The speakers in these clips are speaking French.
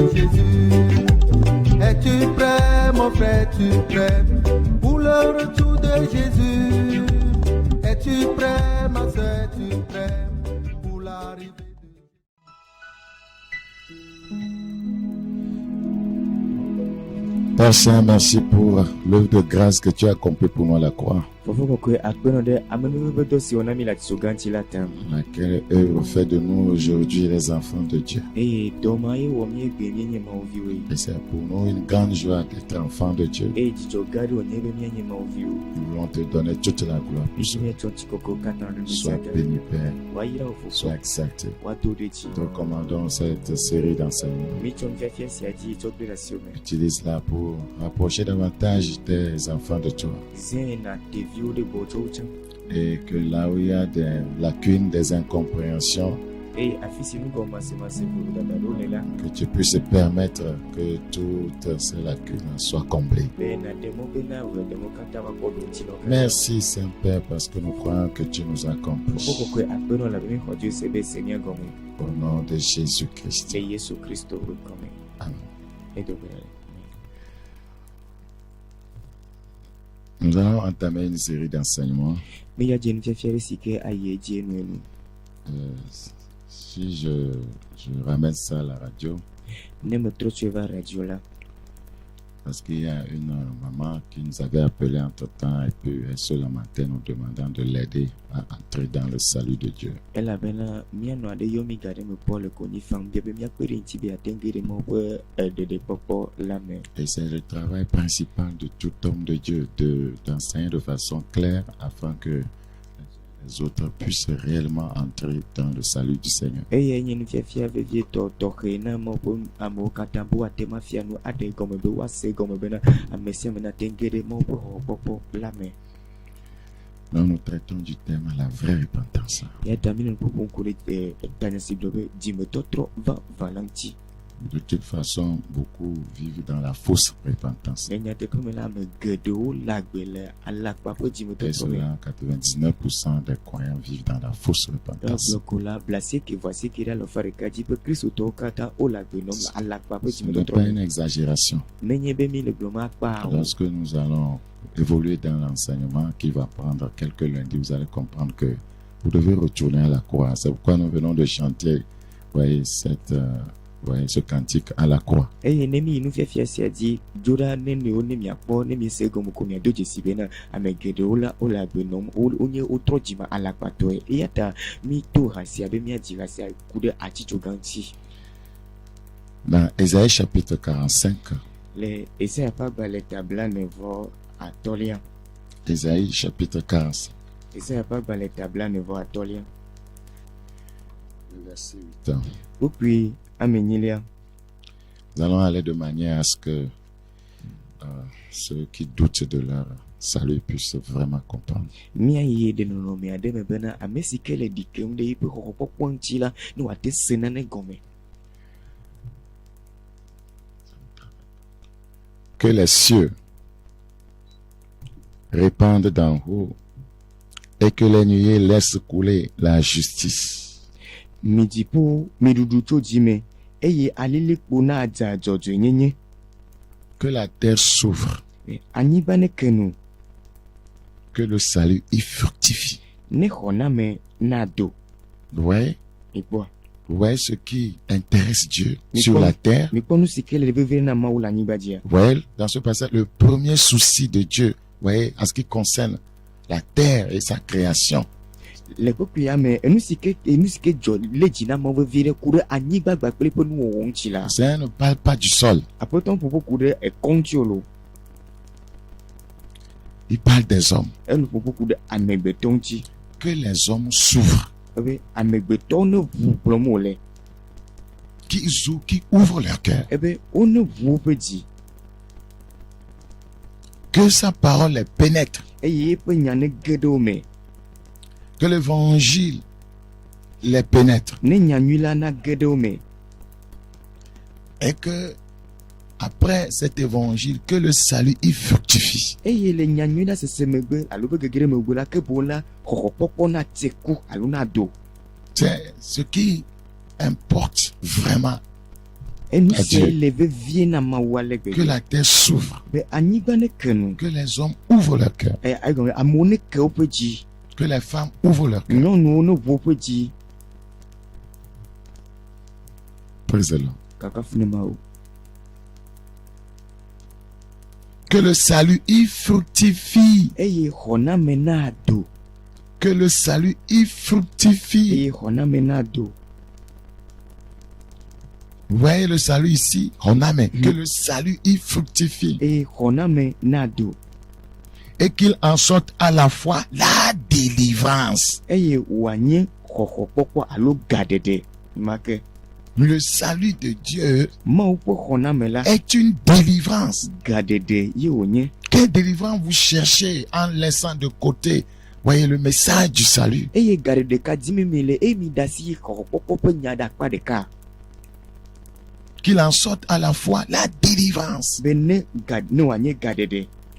Jésus. Es-tu prêt, mon frère, es-tu prêt pour le retour de Jésus? Es-tu prêt, ma soeur, es-tu prêt pour l'arrivée de Père Saint, merci pour l'œuvre de grâce que tu as accomplie pour nous à la croix. Laquelle œuvre fait de nous aujourd'hui les enfants de Dieu. Et c'est pour nous une grande joie d'être enfants de Dieu. Nous voulons te donner toute la gloire pour ça. Sois béni, Père. Sois exalté. Nous recommandons cette série d'enseignements. Utilise-la pour rapprocher davantage tes enfants de toi. Et que là où il y a des lacunes, des incompréhensions, que tu puisses permettre que toutes ces lacunes soient comblées. Merci Saint-Père parce que nous croyons que tu nous accomplis. Au nom de Jésus-Christ. Amen. Nous allons entamer une série d'enseignements. Si je ramène ça à la radio, parce qu'il y a une maman qui nous avait appelé entre-temps et puis elle se lamentait nous demandant de l'aider à entrer dans le salut de Dieu. Et c'est le travail principal de tout homme de Dieu d'enseigner de façon claire afin que les autres puissent réellement entrer dans le salut du Seigneur. Nous traitons du thème la vraie repentance. De toute façon, beaucoup vivent dans la fausse repentance. Et cela, 99% des croyants vivent dans la fausse repentance. Ce n'est pas une exagération. Lorsque nous allons évoluer dans l'enseignement qui va prendre quelques lundis, vous allez comprendre que vous devez retourner à la croix. C'est pourquoi nous venons de chanter, voyez, ce cantique à la croix. Dans Ésaïe chapitre 45, Ésaïe chapitre 45, verset 8. Nous allons aller de manière à ce que ceux qui doutent de leur salut puissent vraiment comprendre. Que les cieux répandent d'en haut et que les nuées laissent couler la justice. Que la terre s'ouvre, que le salut y fructifie. Ouais. Ouais, ce qui intéresse Dieu sur la terre. Ouais, dans ce passage, le premier souci de Dieu, ouais, en ce qui concerne la terre et sa création. Ça ne parle pas du sol. Il parle des hommes. Que les hommes s'ouvrent. Qui ouvrent leur cœur. Que sa parole les pénètre. Que l'évangile les pénètre. Et que après cet évangile, que le salut y fructifie. C'est ce qui importe vraiment à Dieu. Que la terre s'ouvre. Que les hommes ouvrent leur cœur. Que les femmes ouvrent leur cœur. Praise the Lord. Que le salut y fructifie. Que le salut y fructifie. Vous voyez le salut ici? Que le salut y fructifie. Et qu'il en sorte à la fois la délivrance. Le salut de Dieu est une délivrance. Quelle délivrance vous cherchez en laissant de côté, voyez, le message du salut? Qu'il en sorte à la fois la délivrance.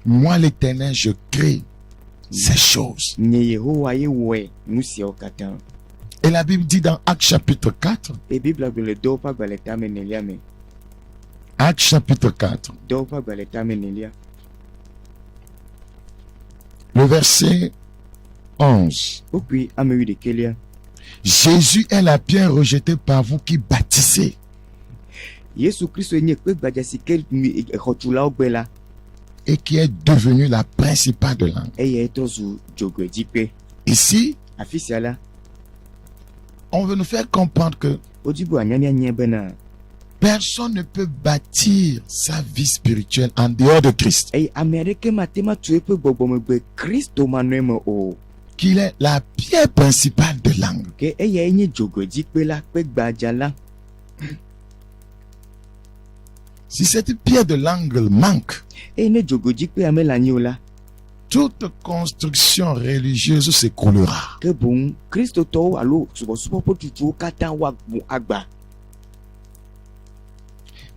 Moi, l'Éternel, je crée ces choses. Et la Bible dit dans Actes chapitre 4. Actes chapitre 4. Le verset 11. Jésus est la pierre rejetée par vous qui bâtissez. Et qui est devenue la principale de langue. Ici, on veut nous faire comprendre que personne ne peut bâtir sa vie spirituelle en dehors de Christ. Qu'il est la pierre principale de langue. Si cette pierre de langue manque, toute construction religieuse s'écroulera.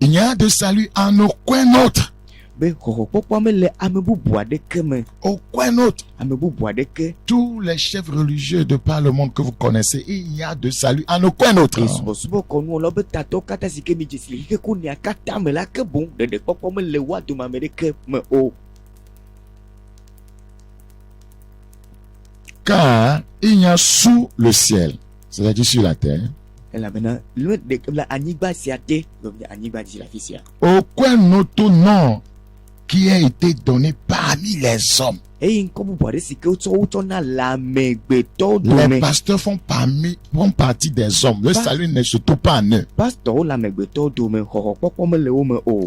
Il n'y a de salut en aucun autre. Aucun autre. Tous les chefs religieux de par le monde que vous connaissez, il n'y a de salut en aucun autre. Car il n'y a sous le ciel, c'est-à-dire sur la terre, aucun autre nom qui a été donné parmi les hommes. Les pasteurs font partie des hommes. Le salut ne se trouve pas en eux.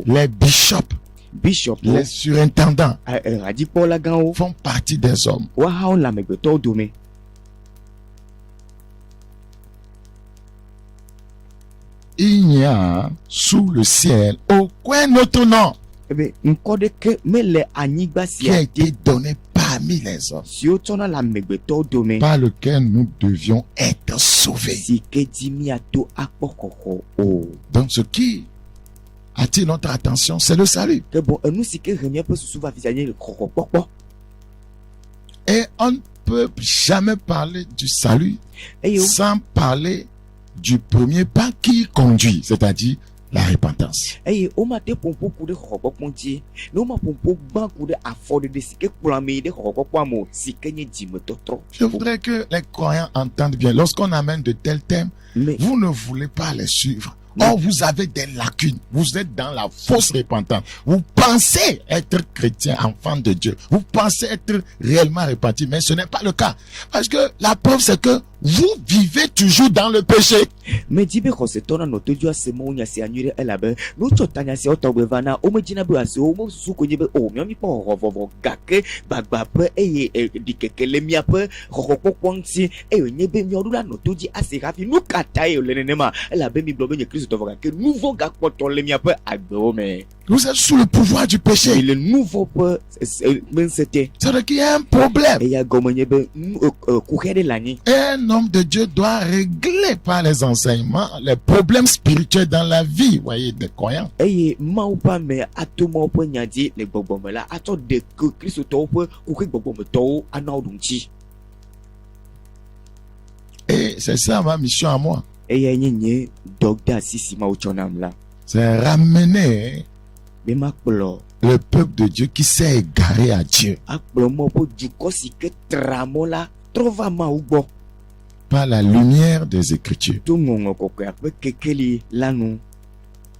Les bishops, les surintendants font partie des hommes. Il n'y a sous le ciel aucun autre nom qui a été donné parmi les hommes par lequel nous devions être sauvés. Donc ce qui attire notre attention, c'est le salut. Et on ne peut jamais parler du salut sans parler du premier pas qui conduit, c'est-à-dire la repentance. Je voudrais que les croyants entendent bien. Lorsqu'on amène de tels thèmes, vous ne voulez pas les suivre. Or, vous avez des lacunes. Vous êtes dans la fausse repentance. Vous pensez être chrétien, enfant de Dieu. Vous pensez être réellement repenti, mais ce n'est pas le cas. Parce que la preuve, c'est que vous vivez toujours dans le péché. Vous êtes sous le pouvoir du péché. C'est-à-dire qu'il y a un problème. Un homme de Dieu doit régler par les enseignements les problèmes spirituels dans la vie, voyez, des croyants. Et c'est ça ma mission à moi. c'est ramener le peuple de Dieu qui s'est égaré à Dieu par la lumière des Écritures.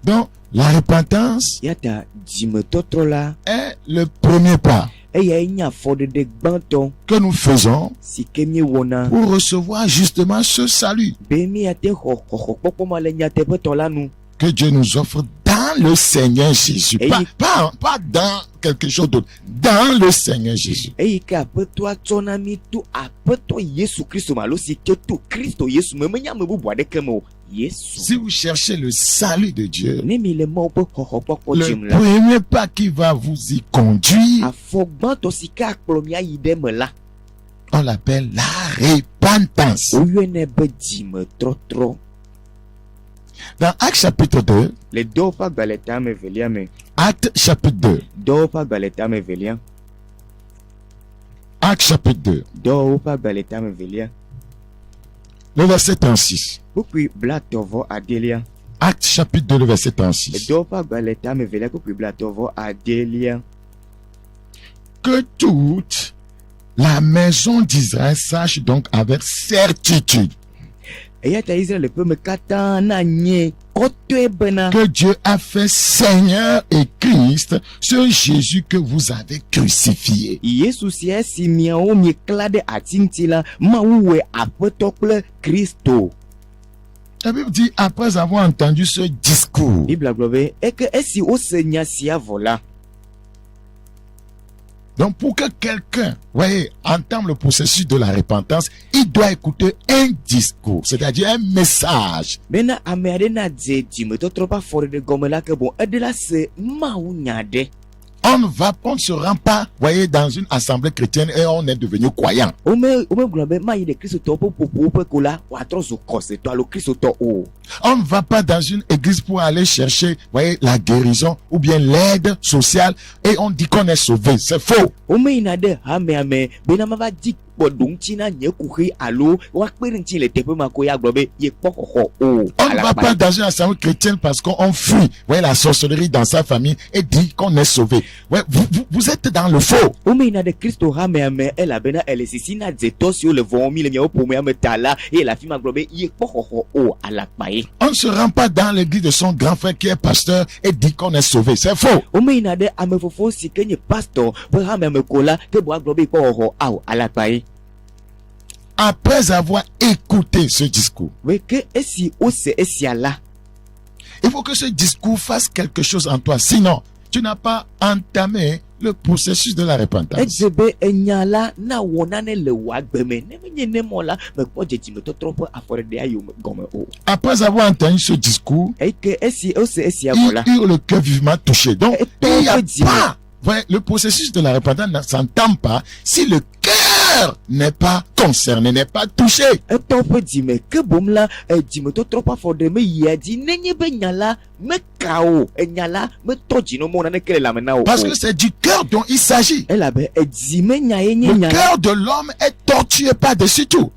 Donc, la repentance est le premier pas que nous faisons pour recevoir justement ce salut que Dieu nous offre dans le Seigneur Jésus. Pas dans quelque chose d'autre. Dans le Seigneur Jésus. Si vous cherchez le salut de Dieu, le premier pas qui va vous y conduire, on l'appelle la repentance. Dans Actes chapitre 2, Actes chapitre 2, Actes chapitre 2, le verset 36. Actes chapitre 2, le verset 36. Que toute la maison d'Israël sache donc avec certitude que Dieu a fait Seigneur et Christ, ce Jésus que vous avez crucifié. La Bible dit, après avoir entendu ce discours, donc pour que quelqu'un, entame le processus de la repentance, il doit écouter un discours, c'est-à-dire un message. On ne se rend pas, dans une assemblée chrétienne et on est devenu croyant. On ne va pas dans une église pour aller chercher, la guérison ou bien l'aide sociale et on dit qu'on est sauvé. C'est faux. On ne va pas dans une assemblée chrétienne parce qu'on fuit la sorcellerie dans sa famille et dit qu'on est sauvé. Vous êtes dans le faux. On ne se rend pas dans l'église de son grand frère qui est pasteur et dit qu'on est sauvé. C'est faux. Après avoir écouté ce discours, il faut que ce discours fasse quelque chose en toi. Sinon, tu n'as pas entamé le processus de la repentance. Après avoir entendu ce discours, il eut le cœur vivement touché. Donc, il n'y a pas, le processus de la repentance ne s'entame pas si le cœur n'est pas concerné, n'est pas touché. Parce que c'est du cœur dont il s'agit. Le cœur de l'homme est tortué par-dessus tout.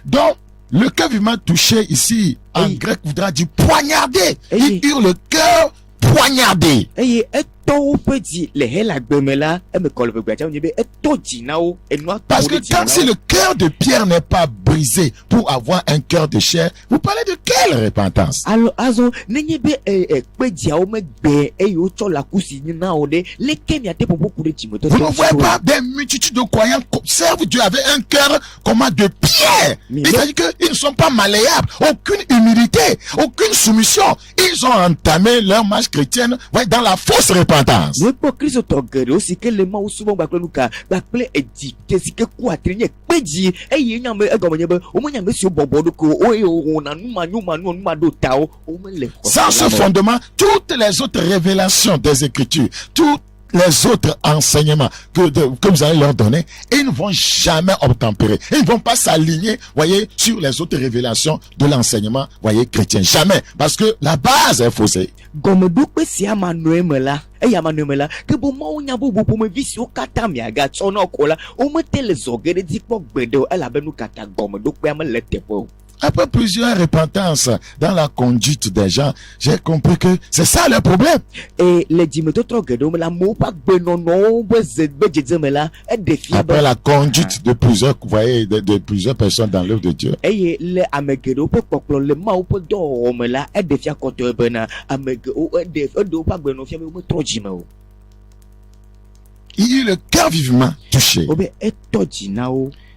Donc, le cœur vivement touché ici, en grec, voudra dire poignarder. Il eut le cœur poignardé. Parce que quand si le cœur de Pierre n'est pas brisé pour avoir un cœur de chair, vous parlez de quelle repentance? Vous ne voyez pas des multitudes de croyants servent Dieu avec un cœur comme de pierre. C'est-à-dire qu'ils ne sont pas malléables, aucune humilité, aucune soumission. Ils ont entamé leur marche chrétienne dans la fausse repentance. Sans ce fondement, toutes les autres révélations des Écritures, toutes les autres enseignements que vous allez leur donner, ils ne vont jamais obtempérer. Ils ne vont pas s'aligner, sur les autres révélations de l'enseignement, chrétien. Jamais. Parce que la base est faussée. Après plusieurs repentances dans la conduite des gens, j'ai compris que c'est ça le problème. Et les dimetotro gedo la mo pas benono Après la conduite de plusieurs, vous voyez, de plusieurs personnes dans l'œuvre de Dieu. Et les amegedo peut poklo le ma peut do me la e defia koto bena amege o e do pas beno fia me trop jimeo. Il eut le cœur vivement touché.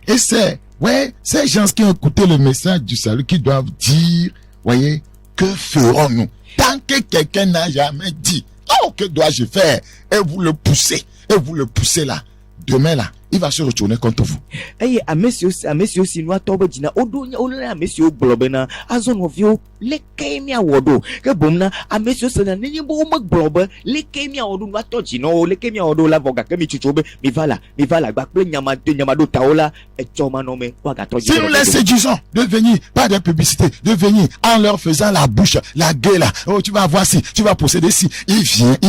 Et c'est, ouais, ces gens qui ont écouté le message du salut qui doivent dire, voyez, que ferons-nous? Tant que quelqu'un n'a jamais dit, oh, que dois-je faire? Et vous le poussez là. Demain là, il va se retourner contre vous. Eh, à monsieur si nous atobe dina odonya olona monsieur blobena azono vio le kemia wodo ke bomna a monsieur sana nenye bo mak blobe le kemia wodo no atoji no le kemia wodo la voga ke mi chuchobe mi vala ba ple nyama do taola e choma no me waga toji. Si nous les séduisons de venir par des publicités, de venir en leur faisant la bouche, la gueule, oh tu vas voir ci, tu vas posséder ci, ils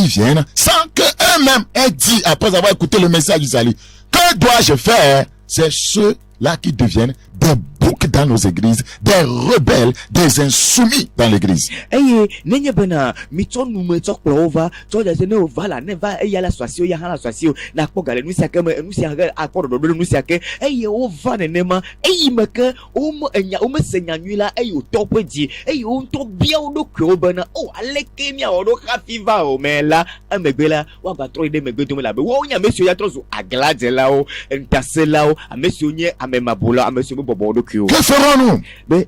viennent sans que eux-mêmes aient dit après avoir écouté le message du salut. Que dois-je faire? C'est ceux-là qui deviennent des boucs dans nos églises, des rebelles, des insoumis dans l'église. Eh, nenye bena miton nous metok plova, to de ne vala ne va e la swasio ya hala swasio na pogale nous siake nous siake accord do nous siake eh o va ne ma eh meke o mo enya o me senya nwila eh o top di eh o to bia o do kro bena o aleke mi o do khafiva o mela amegbela wa gba tro ide megbe to me la be wo nya monsieur ya trozo aglade la o entasela o a monsieur nye amemabola a monsieur bobo do kyo. Que ferons-nous? Nous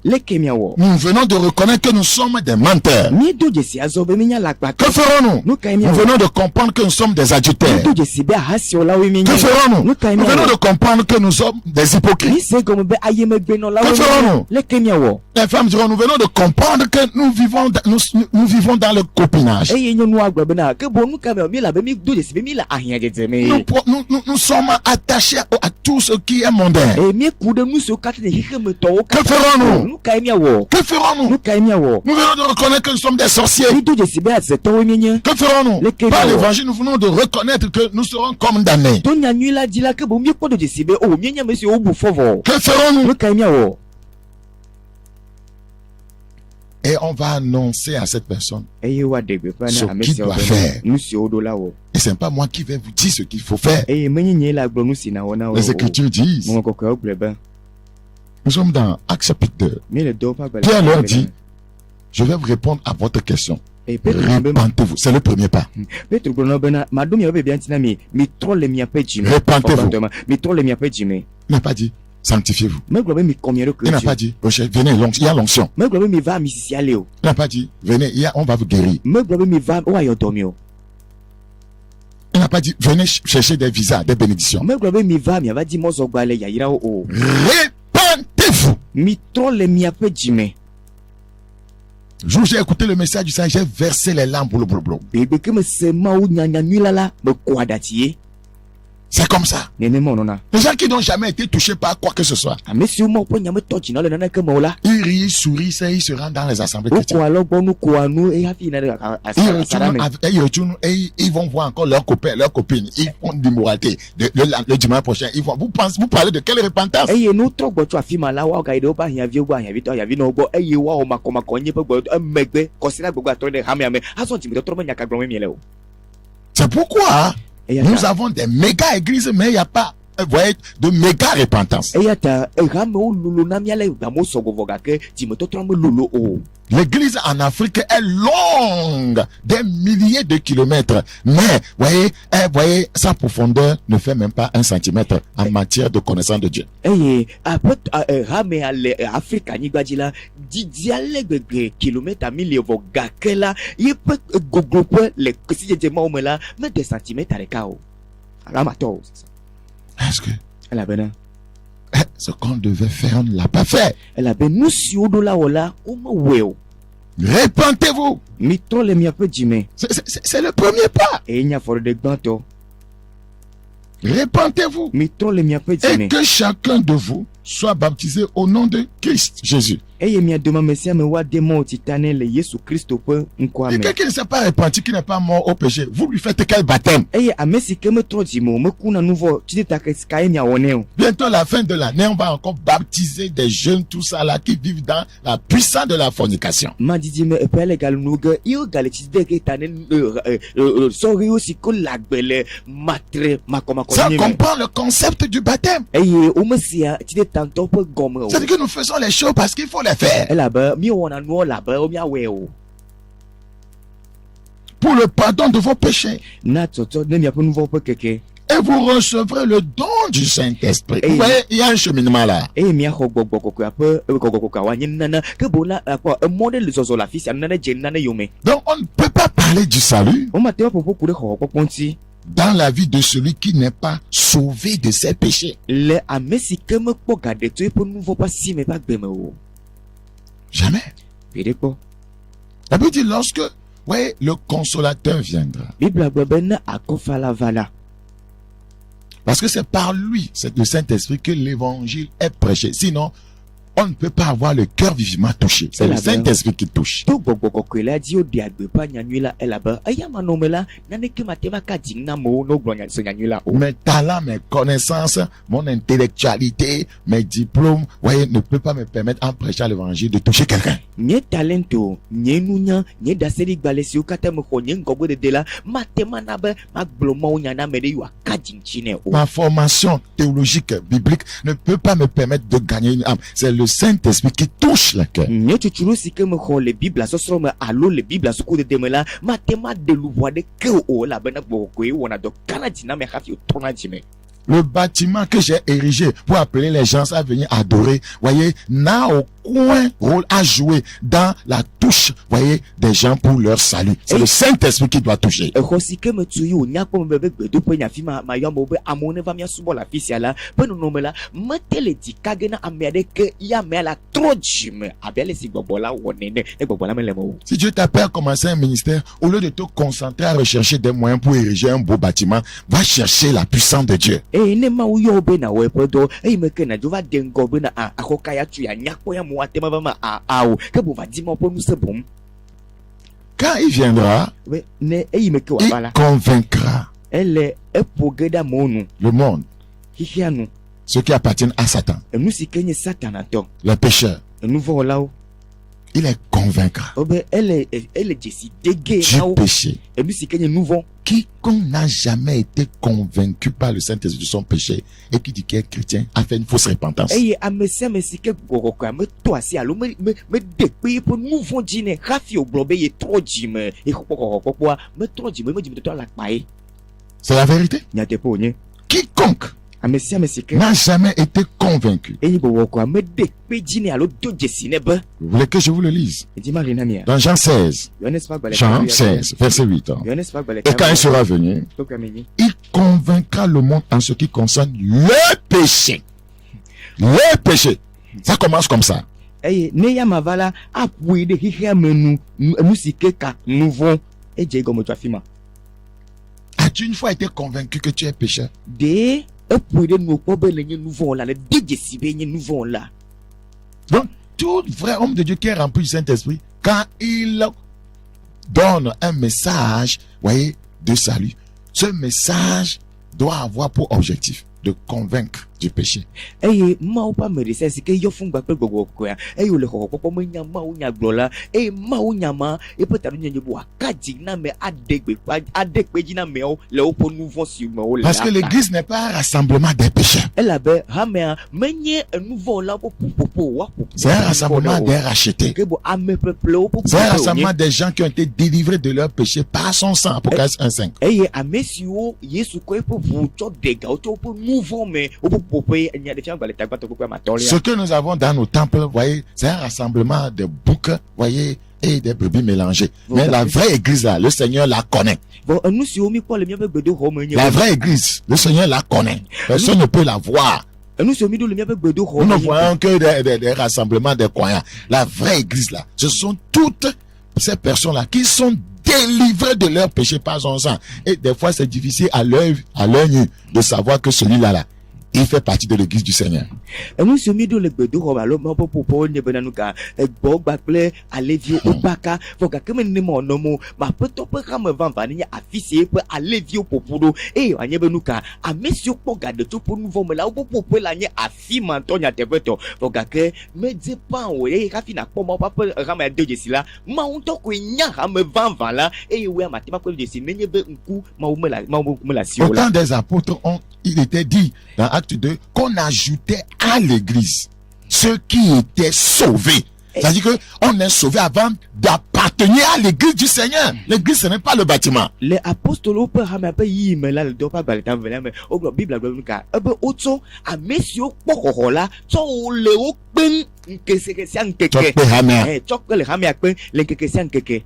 venons de reconnaître que nous sommes des menteurs. Que ferons-nous? Nous venons de comprendre que nous sommes des adultères. Que ferons-nous? Nous venons de comprendre que nous sommes des hypocrites. Que ferons-nous? Les femmes diront, nous venons de comprendre que nous vivons dans le copinage. Nous sommes attachés à tout ce qui est mondain. Que ferons-nous? Que ferons-nous? Nous venons de reconnaître que nous sommes des sorciers. Que ferons-nous? Par l'évangile, nous venons de reconnaître que nous serons condamnés. Que ferons-nous? Et on va annoncer à cette personne ce qu'il doit faire. Et c'est pas moi qui vais vous dire ce qu'il faut faire. Les Écritures disent. Nous sommes dans Actes chapitre 2. Pierre leur dit, je vais vous répondre à votre question. Repentez-vous. C'est le premier pas. Repentez-vous. Il n'a pas dit, sanctifiez-vous. Il n'a pas dit, venez, il y a l'onction. Il n'a pas dit, venez, on va vous guérir. Il n'a pas dit, venez chercher des visas, des bénédictions. Repentez-vous. Jour j'ai écouté le message du Seigneur, j'ai versé les larmes pour le blou. C'est comme ça. Les gens qui n'ont jamais été touchés par quoi que ce soit. Ils rient, sourient, ils se rendent dans les assemblées chrétiennes. Ils retournent et ils vont voir encore leurs copains, leurs copines. Ils font d'immoralité. Le dimanche prochain, vous parlez de quelle repentance? C'est pourquoi nous avons des méga églises, mais il n'y a pas, vous voyez, de méga repentance. L'église en Afrique est longue, des milliers de kilomètres, mais voyez, sa profondeur ne fait même pas 1 centimètre en matière de connaissance de Dieu. Est-ce que ce qu'on devait faire, on ne l'a pas fait? Repentez-vous. C'est le premier pas. Repentez-vous. Et que chacun de vous soit baptisé au nom de Christ Jésus. Et quelqu'un qui ne s'est pas repenti, qui n'est pas mort au péché, vous lui faites quel baptême? Bientôt la fin de l'année, on va encore baptiser des jeunes, tout ça là, qui vivent dans la puissance de la fornication. Ça comprend le concept du baptême. C'est-à-dire que nous faisons les choses parce qu'il faut les faire. Pour le pardon de vos péchés. Et vous recevrez le don du Saint-Esprit. Vous voyez, il y a un cheminement là. Donc on ne peut pas parler du salut dans la vie de celui qui n'est pas sauvé de ses péchés. Jamais. La Bible dit lorsque le consolateur viendra. Parce que c'est par lui, c'est le Saint-Esprit, que l'évangile est prêché. Sinon, on ne peut pas avoir le cœur vivement touché. C'est le Saint-Esprit qui touche. Mes talents, mes connaissances, mon intellectualité, mes diplômes, ne peut pas me permettre en prêchant l'évangile de toucher quelqu'un. Ma formation théologique, biblique ne peut pas me permettre de gagner une âme. C'est le Saint-Esprit qui touche le cœur. Le bâtiment que j'ai érigé pour appeler les gens à venir adorer, n'a aucun rôle à jouer dans la touche, des gens pour leur salut. C'est le Saint-Esprit qui doit toucher. Si Dieu t'appelle à commencer un ministère, au lieu de te concentrer à rechercher des moyens pour ériger un beau bâtiment, va chercher la puissance de Dieu. Quand il viendra, il convaincra le monde, ceux qui appartiennent à Satan, les pécheurs. Il les convaincra du péché. Quiconque n'a jamais été convaincu par le Saint-Esprit de son péché et qui dit qu'il est chrétien a fait une fausse repentance. C'est la vérité. Quiconque n'a jamais été convaincu. Vous voulez que je vous le lise? Dans Jean 16, verset 8. Et quand il sera venu, il convaincra le monde en ce qui concerne le péché. Le péché. Ça commence comme ça. As-tu une fois été convaincu que tu es pécheur? Donc, tout vrai homme de Dieu qui est rempli du Saint-Esprit, quand il donne un message, de salut, ce message doit avoir pour objectif de convaincre du péché. Parce que l'église n'est pas un rassemblement des pécheurs. C'est un rassemblement des rachetés. C'est un rassemblement des gens qui ont été délivrés de leur péché par son sang. Apocalypse 1:5. Ce que nous avons dans nos temples, c'est un rassemblement de boucs, et des brebis mélangées. Mais la vraie église là, le Seigneur la connaît. La vraie église, le Seigneur la connaît. Personne ne peut la voir. Nous ne voyons que des rassemblements des croyants. La vraie église là, ce sont toutes ces personnes là qui sont délivrées de leur péché par son sang. Et des fois c'est difficile à l'œil nu de savoir que celui-là il fait partie de l'église du Seigneur. Nous sommes mis dans le bédo, alors, mon papa, ne benanuka, et bon, bacle, aller vieux au baka, faut que comme ne mon nom, ma peut-on pas comme van vanilla affiché pour aller vieux au popodo, et à Yebenuka, à messieurs pour garder tout pour nous voir là, pour l'année à film Antonia Tebeto, faut que me dis pas, oui, Rafina, pour mon papa, ramène deux de là, ma on t'en couignard à me van là, et oui, ma tima de si, n'est pas un coup, ma Autant des apôtres il était dit dans Acte 2 qu'on ajoutait à l'église ceux qui étaient sauvés. C'est-à-dire qu'on est sauvé avant d'appartenir à l'église du Seigneur. L'église, ce n'est pas le bâtiment. Les apôtres, on peut ramener y mais là, le doit pas balter, mais au Bible, autant à messieurs, pour là, sont le open, que c'est un kéké.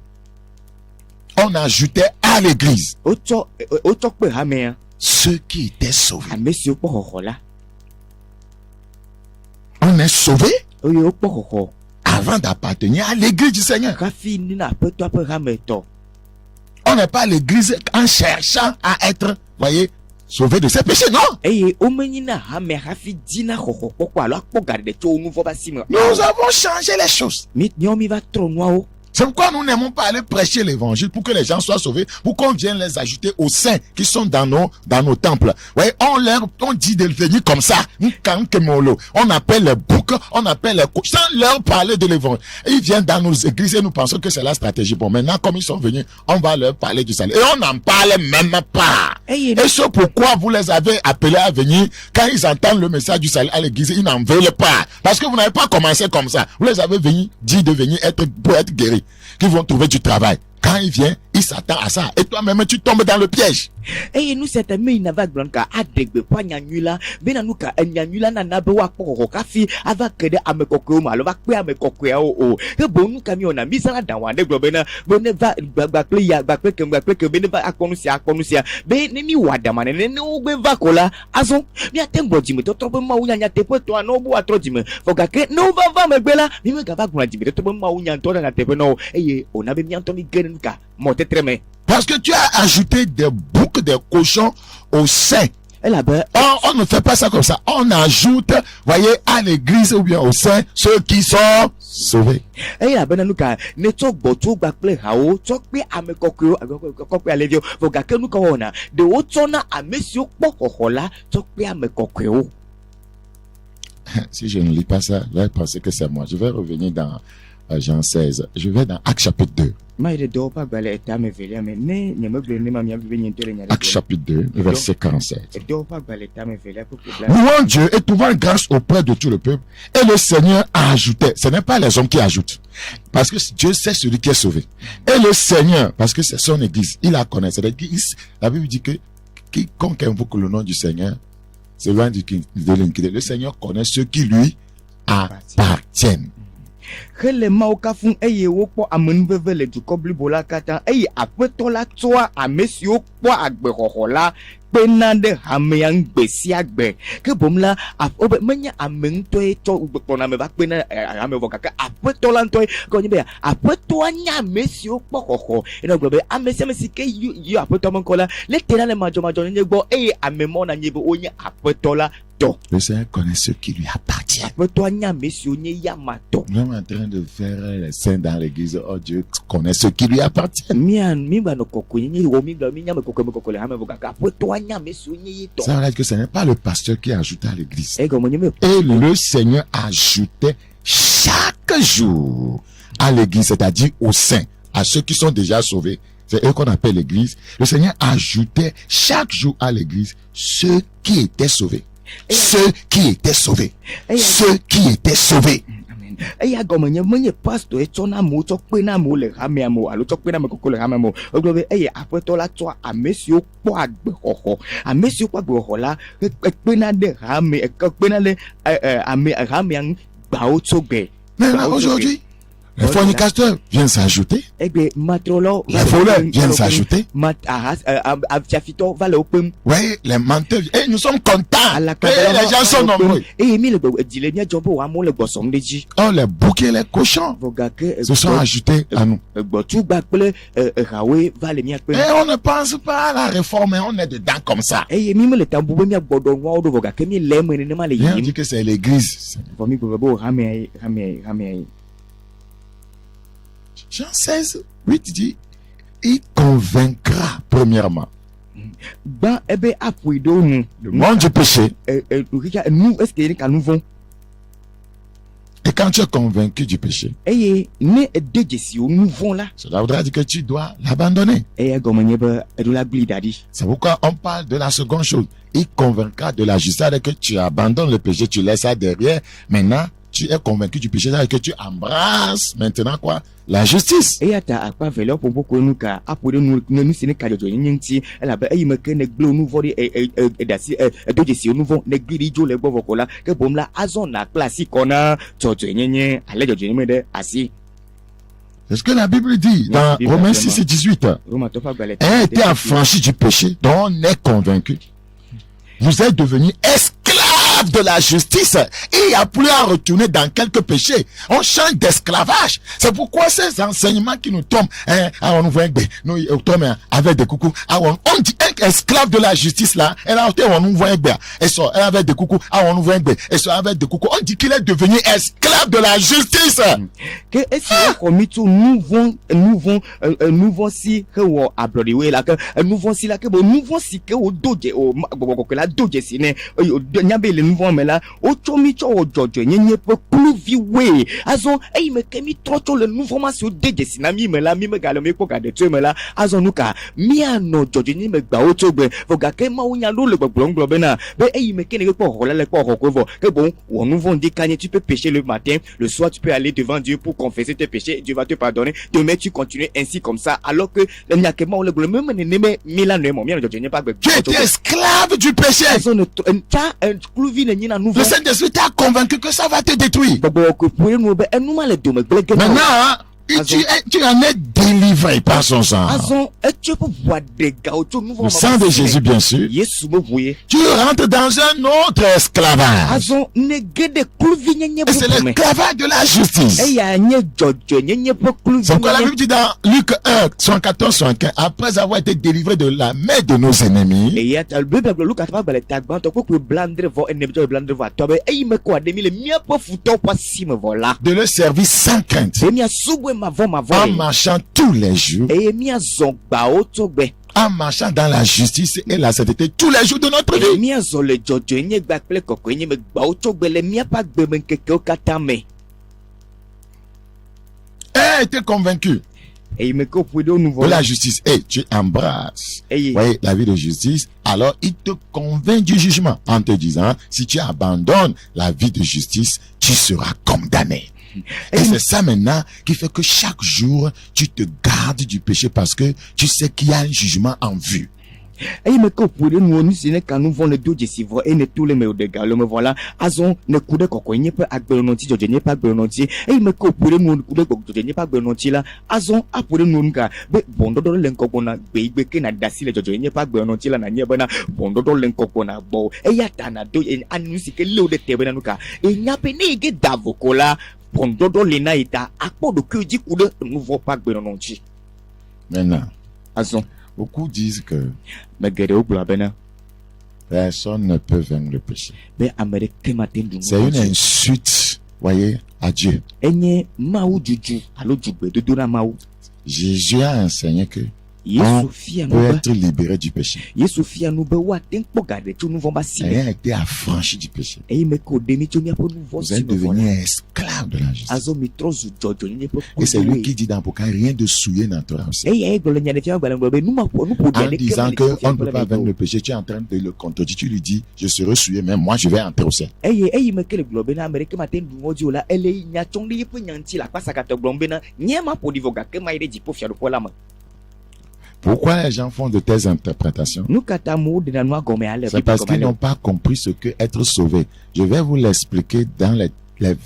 On ajoutait à l'église autant peut ramener ceux qui étaient sauvés. À messieurs, pour là. On est sauvé Oui, pour avant d'appartenir à l'église du Seigneur. On n'est pas à l'église en cherchant à être, voyez, sauvé de ses péchés, non? Nous avons changé les choses. C'est pourquoi nous n'aimons pas aller prêcher l'évangile pour que les gens soient sauvés, pour qu'on vienne les ajouter aux saints qui sont dans nos temples. Ouais, on dit de venir comme ça. On appelle les boucs, on appelle les coachs, sans leur parler de l'évangile. Ils viennent dans nos églises et nous pensons que c'est la stratégie. Bon, maintenant, comme ils sont venus, on va leur parler du salut. Et on n'en parle même pas. Et c'est pourquoi vous les avez appelés à venir. Quand ils entendent le message du salut à l'église, ils n'en veulent pas. Parce que vous n'avez pas commencé comme ça. Vous les avez dit de venir pour être guéris. Qui vont trouver du travail. Quand il vient, il s'attend à ça. Et toi-même, tu tombes dans le piège. Et nous, c'est un meilleur blanca, à dégbe, pas nyanula, benanuka, et nyanula, nanabewa, pour kafi, avec des amekokoma, le vac, amekokeo, que bon, nous camions, a mis à dans de globena, boneva, baklia, bakwe, beneva, à connusia, benemi wadaman, et no bevacola, azon, ni a tembo, Jimmy, trop maounia, te peut toi, no bois trop Jimmy, for que no va me bella, ni me gava, Jimmy, trop maounia, toi, na tepeno, et on avait bien entendu Genuka, monte très bien. Parce que tu as ajouté des boucs, des cochons au sein. On ne fait pas ça comme ça. On ajoute, voyez, à l'église ou bien au sein, ceux qui sont sauvés. Et là, ben, nous, ne tok boto, bakple, hao, tok pe ame kokyo, kokyo alevio, voga que nous corona, de otona a monsieur pokohola, tok pe ame kokyo. Si je ne lis pas ça, je vais penser que c'est moi. Je vais revenir dans Jean 16. Je vais dans Actes chapitre 2. Actes chapitre 2, verset 47. Louons Dieu et trouvant grâce auprès de tout le peuple. Et le Seigneur a ajouté. Ce n'est pas les hommes qui ajoutent. Parce que Dieu sait celui qui est sauvé. Et le Seigneur, parce que c'est son église, il la connaît. La Bible dit que quiconque invoque le nom du Seigneur, c'est loin de l'iniquité. Le Seigneur connaît ceux qui lui appartiennent. Hele mauka fun eye wokpo amenveve le dukobli bola katan eye apetola toa amesio po agbe hohola penande hameang besi agbe ke bomla obe menya amento e to ubona me bak pena amevoka ka apetola nto ko nyibe apetoa nya mesio po hoho eno globe amesi ke yu apeto monkola le tenale majo nyegbo eye amemona nyibe onye apetola. Le Seigneur connaît ceux qui lui appartiennent. Nous sommes en train de faire les saints dans l'église. Oh, Dieu connaît ceux qui lui appartiennent. Ça veut dire que ce n'est pas le pasteur qui ajoute à l'église. Et le Seigneur ajoutait chaque jour à l'église, c'est-à-dire aux saints, à ceux qui sont déjà sauvés. C'est eux qu'on appelle l'église. Le Seigneur ajoutait chaque jour à l'église ceux qui étaient sauvés. Ceux qui étaient sauvés. Ceux qui étaient sauvés. Eya gomenye menye pastor etona mo to pe na mo le hame mo alo to pe na me kokole hame mo oglobe eye apeto la to amesio po agbe hoho amesio po agbe hoho la pe na de hame pe na le ame hame an gba o to gbe. Mais aujourd'hui Les fornicateurs viennent s'ajouter. Les voleurs viennent s'ajouter. Oui, les menteurs. Et nous sommes contents. Et les gens sont nombreux. Oh, les bouquets, les cochons se sont ajoutés à nous. Et on ne pense pas à la réforme, et on est dedans comme ça. Et on dit que c'est l'église. Jean 16, 8 dit, il convaincra premièrement le monde du péché. Et quand tu es convaincu du péché, cela voudra dire que tu dois l'abandonner. C'est pourquoi on parle de la seconde chose. Il convaincra de la justice, c'est-à-dire que tu abandonnes le péché, tu laisses ça derrière. Maintenant, tu es convaincu du péché, c'est-à-dire que tu embrasses maintenant quoi? La justice. Et c'est ce que la Bible dit dans Romains 6 et 18. Ayant été affranchi du péché, dont on est convaincu, vous êtes devenus esclaves de la justice et il n'y a plus à retourner dans quelques péchés. On change d'esclavage. C'est pourquoi ces enseignements qui nous tombent, on nous voit avec des coucous. On dit esclave de la justice là, elle a été on nous voit et ça, elle avait des coucous, on nous voit et ça avec des coucous. On dit qu'il est devenu esclave de la justice. Que est-ce qu'on met tout nous vont si que on abrodiwe là que nous vont si là que nous vont si que au doje au que la doje si ne nyabe le nouveau mais là au chomi cho o jojo nyenye pe pluviwe azon me kemi trocho le nouveau ma si o doje si na mi me la mi me galo me ko ga de tu me la azon nuka mi ano jojo ni me gba o to gbe voga ke ma unya lo le gblonglo be na be me kene ko rola le ko ko que bon on nous vont dire quand tu peux pécher le matin, le soir tu peux aller devant Dieu pour confesser tes péchés, Dieu va te pardonner. Demain tu continues ainsi comme ça alors que le nyakema le glome même milanemo bien je n'ai pas tu es esclave du péché. Le Saint-Esprit t'a convaincu que ça va te détruire. Maintenant, tu en es délivré par son sang. Le sang de Jésus, bien sûr. Tu rentres dans un autre esclavage. Et c'est l'esclavage de la justice. C'est pourquoi la Bible dit dans Luc 1, 114, 115, après avoir été délivré de la main de nos ennemis, de le servir sans crainte, en marchant tous les jours, en marchant dans la justice et la sainteté tous les jours de notre vie. Et été convaincu de la justice et tu embrasses la vie de justice, alors il te convainc du jugement en te disant si tu abandonnes la vie de justice, tu seras condamné. Et c'est ça maintenant qui fait que chaque jour tu te gardes du péché parce que tu sais qu'il y a un jugement en vue. Et me kopure nous si ne kanu vont le doje si vo et ne tous les me de galo me voilà azon ne kude kokonye pe agbelonoti joje ne pa agbelonoti et me kopure nous kude joje ne pa agbelonoti la azon apure nous nka be bondo do len kokona be igbe ke na dasi le joje ne pa agbelonoti la na nye bana bondo do len kokona bo e ya tana do anu si ke le de tebe na nuka e nyape ne ge davokola bondo do le na ita akpo do ke di kude nouveau pa agbelonoti. Maintenant azon beaucoup disent que personne ne peut vaincre le péché. C'est une insulte, voyez, à Dieu. Jésus a enseigné que on peut être libéré du péché. Ayant été affranchi du péché, vous êtes devenu esclave de la justice. Et c'est lui qui dit dans Apocalypse, rien de souillé n'entrera aussi. En disant qu'on ne peut pas vaincre le péché, tu es en train de le contredire. Tu lui dis, je serai souillé, mais moi je vais entrer au ciel. Pourquoi les gens font de telles interprétations? C'est parce qu'ils n'ont pas compris ce que être sauvé. Je vais vous l'expliquer dans les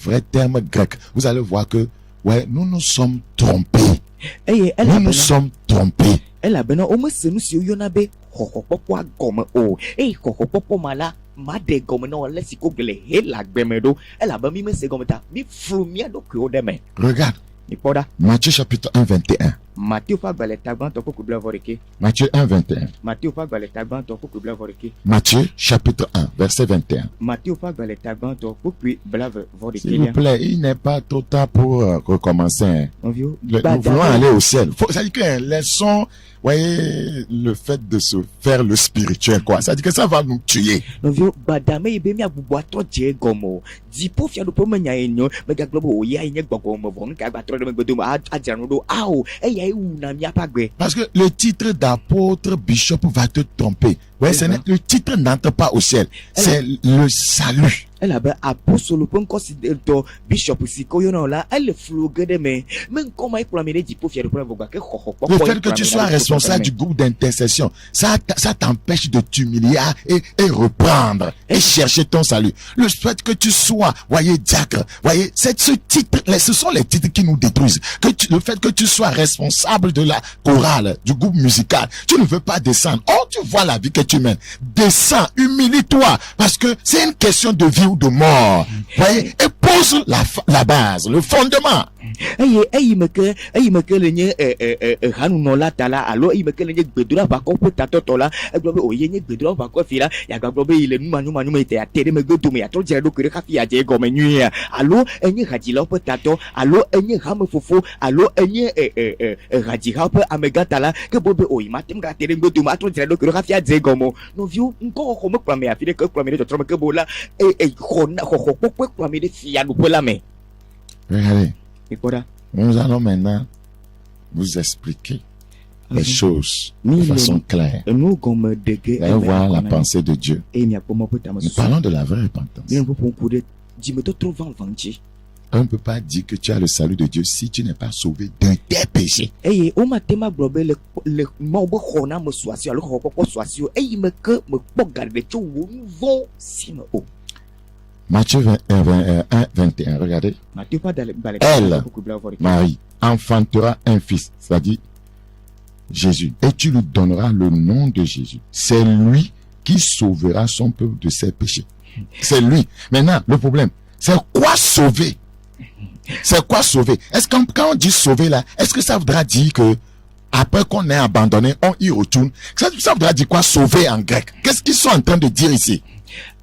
vrais termes grecs. Vous allez voir que Ouais, nous nous sommes trompés. Nous nous sommes trompés. Elle a besoin au moins c'est nous si on a be quoi comme oh et quoi mala ma de comme non laisse ko gele he la gbemedo elle a besoin me c'est comme ta mi flumia do que o deme. Regarde. Ni poda. Matthieu chapitre 1 21. Matthieu fa gbalé tagban to ko bla voreke. Matthieu 1 21. Matthieu fa gbalé tagban to ko bla voreke. Matthieu chapitre 1 verset 21. Matthieu fa gbalé tagban to ko bla voreke. S'il vous plaît, il n'est pas trop tard pour recommencer. Nous voulons aller au ciel. Ça dit que les sons, voyez, le fait de se faire le spirituel, quoi. Ça dit que ça va nous tuer. Nous voulons badame ibe mi abubuwa to je gomo. Dipo fia do pomo nya enyo, me ga globo o ya enye gbogomo bon ka gba tro de me gbedo ma ajanu do awo eya ewu na mi apagbe. Parce que le titre d'apôtre bishop va te tromper. Ouais, le titre n'entre pas au ciel. C'est le salut. Elle a ben apostole pour considérer to bishop si ko yo na la elle flogue de mais comment il pour me dipo fia do pomo gba ke le fait que tu sois responsable du groupe d'intercession, ça t'empêche de t'humilier et reprendre et chercher ton salut. Le fait que tu sois, voyez, diacre, voyez, c'est ce titre, ce sont les titres qui nous détruisent. Le fait que tu sois responsable de la chorale, du groupe musical, tu ne veux pas descendre. Oh, tu vois la vie que tu mènes. Descends, humilie-toi, parce que c'est une question de vie ou de mort. Voyez, et pose la base, le fondement. Ayi me ke le nye hanu no la tala alo ayi me ke le nye gbedura ba ko tato tola e gbo be oye nye gbedura ba ko fila ya gbo be ile numa ite ya tere me gbedu me ya to jere do kere ka fi ya je go me nyu alo enye haji lo tato alo enye hame fofo alo enye haji ha pe amega tala ke bo be oyi matem ga tere gbedu ma to jere do kere ka fi ya je go mo no viu nko ko me kwa me ya fi de ko kwa me de to me ke bo la ko kwa me de fi ya do pe la me. Regardez. Nous allons maintenant vous expliquer les choses de façon claire. Nous allons voir la pensée de Dieu. Nous parlons de la vraie repentance. On ne peut pas dire que tu as le salut de Dieu si tu n'es pas sauvé de tes péchés. Matthieu 21, regardez. Elle, Marie, enfantera un fils, c'est-à-dire Jésus, et tu lui donneras le nom de Jésus. C'est lui qui sauvera son peuple de ses péchés. C'est lui. Maintenant, le problème, c'est quoi sauver? C'est quoi sauver? Est-ce que quand on dit sauver là, est-ce que ça voudra dire que après qu'on ait abandonné, on y retourne? Ça voudra dire quoi sauver en grec? Qu'est-ce qu'ils sont en train de dire ici?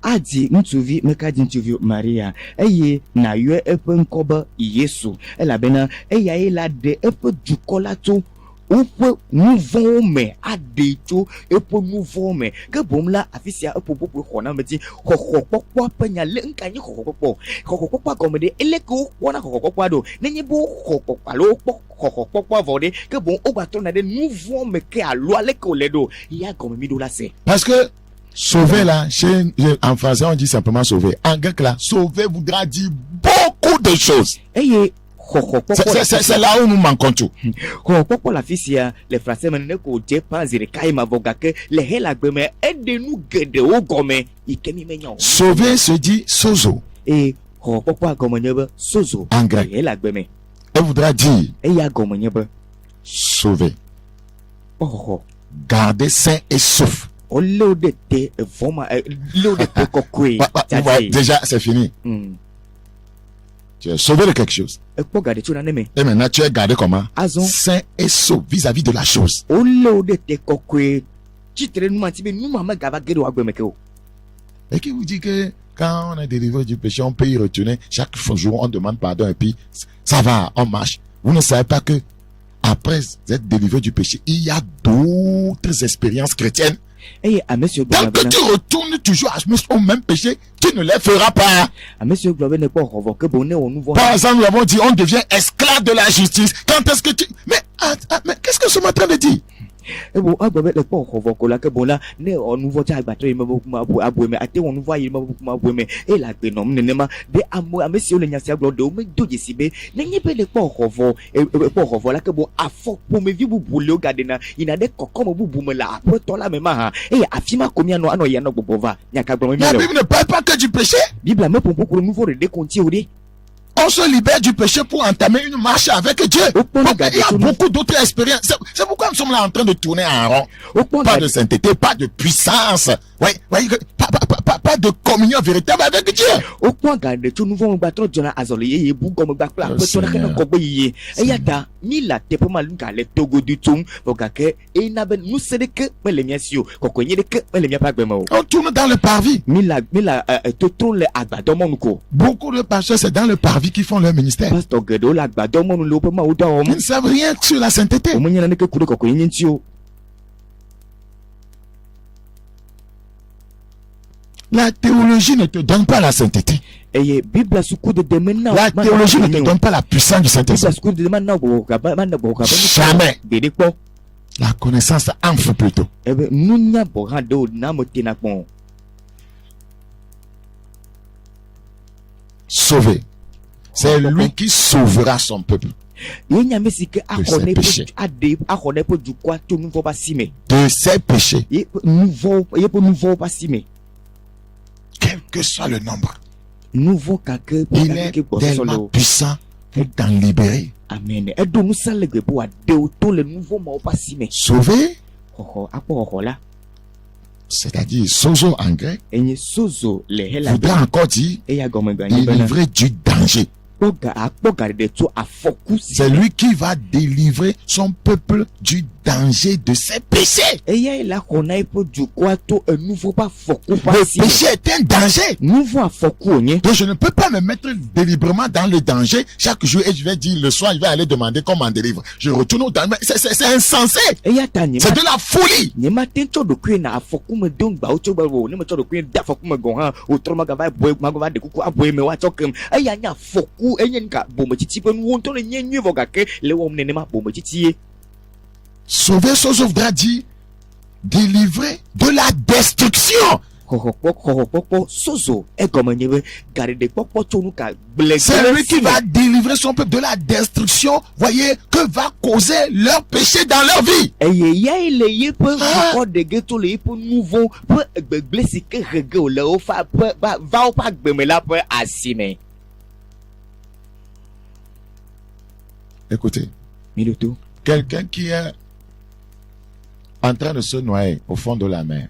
Adi mtuvi mekadi mtuvi Maria eye na yue epe nkoba Yesu elabena eya ela de epe dukola to upe nouveau me ade to epe nouveau me ke bom la afisia epe popo khona meti kokokokwa penya le nkanye kokokokwa komede eleko wona kokokokwa do nenye bo kokokwa lo kokokokwa vode ke bon ogbato na de nouveau me ke alo aleko ledo ya komemi do la se parce que sauver là, en français on dit simplement sauver. En grec là, sauver voudra dire beaucoup de choses. C'est là où nous manquons tout. Les Français ne sauver se dit sozo. En grec. Elle voudra dire sauver. Garder sain et sauf. Déjà, c'est fini. Tu es sauvé de quelque chose. Et maintenant, tu es gardé comment? Sain et sauf vis-à-vis de la chose. Et qui vous dit que quand on est délivré du péché, on peut y retourner. Chaque jour, on demande pardon et puis ça va, on marche. Vous ne savez pas que après être délivré du péché, il y a d'autres expériences chrétiennes. Tant que tu retournes toujours au même péché, tu ne les feras pas. Par exemple, nous avons dit, on devient esclave de la justice. Quand est-ce que tu... Mais qu'est-ce que je suis en train de dire? Et bon, ah, ben, le port revocola que bon là, né on nous voit à battre, il m'a beaucoup aboué, mais à te on nous voit, il m'a beaucoup aboué, mais et la pénom, n'est-ma, des amours, à monsieur le Niasia Blondo, mais deux décibés, n'est pas le port revo, et le port revola que bon, à fort pour me vivre boulot, gardena, il a des cocombes boum là, après toi là, même, et affirma combien nous en ayant nos bobova, n'y a qu'à bon. La Bible ne parle pas que du péché. Bible a même pour beaucoup de nouveaux de décontinuer. on se libère du péché pour entamer une marche avec Dieu. Il y a beaucoup d'autres expériences. C'est pourquoi nous sommes là en train de tourner en rond. Pas de sainteté, pas de puissance. Pas de communion véritable avec Dieu. On tourne dans le parvis. Beaucoup de pasteurs, c'est dans le parvis qu'ils font leur ministère. Ils ne savent rien sur la sainteté. La théologie ne te donne pas la sainteté. La théologie ne te donne pas la puissance du Saint-Esprit. Jamais. La connaissance enfle plutôt. Sauver. C'est lui qui sauvera son peuple. De ses péchés. De ses péchés. Quel que soit le nombre. Il est tellement puissant pour t'en libérer. Amen. Sauver. C'est-à-dire sozo en grec. Voudra encore dire délivrer du danger. C'est lui qui va délivrer son peuple du danger de ses péchés. Le péché est un danger. Donc je ne peux pas me mettre délibérément dans le danger chaque jour et je vais dire le soir, je vais aller demander comment m'en délivre. Je retourne au danger. C'est insensé. C'est de la folie. Sauver, ça voudra dire délivrer de la destruction. C'est lui qui va délivrer son peuple de la destruction, voyez, que va causer leur péché dans leur vie. Écoutez, quelqu'un qui est en train de se noyer au fond de la mer.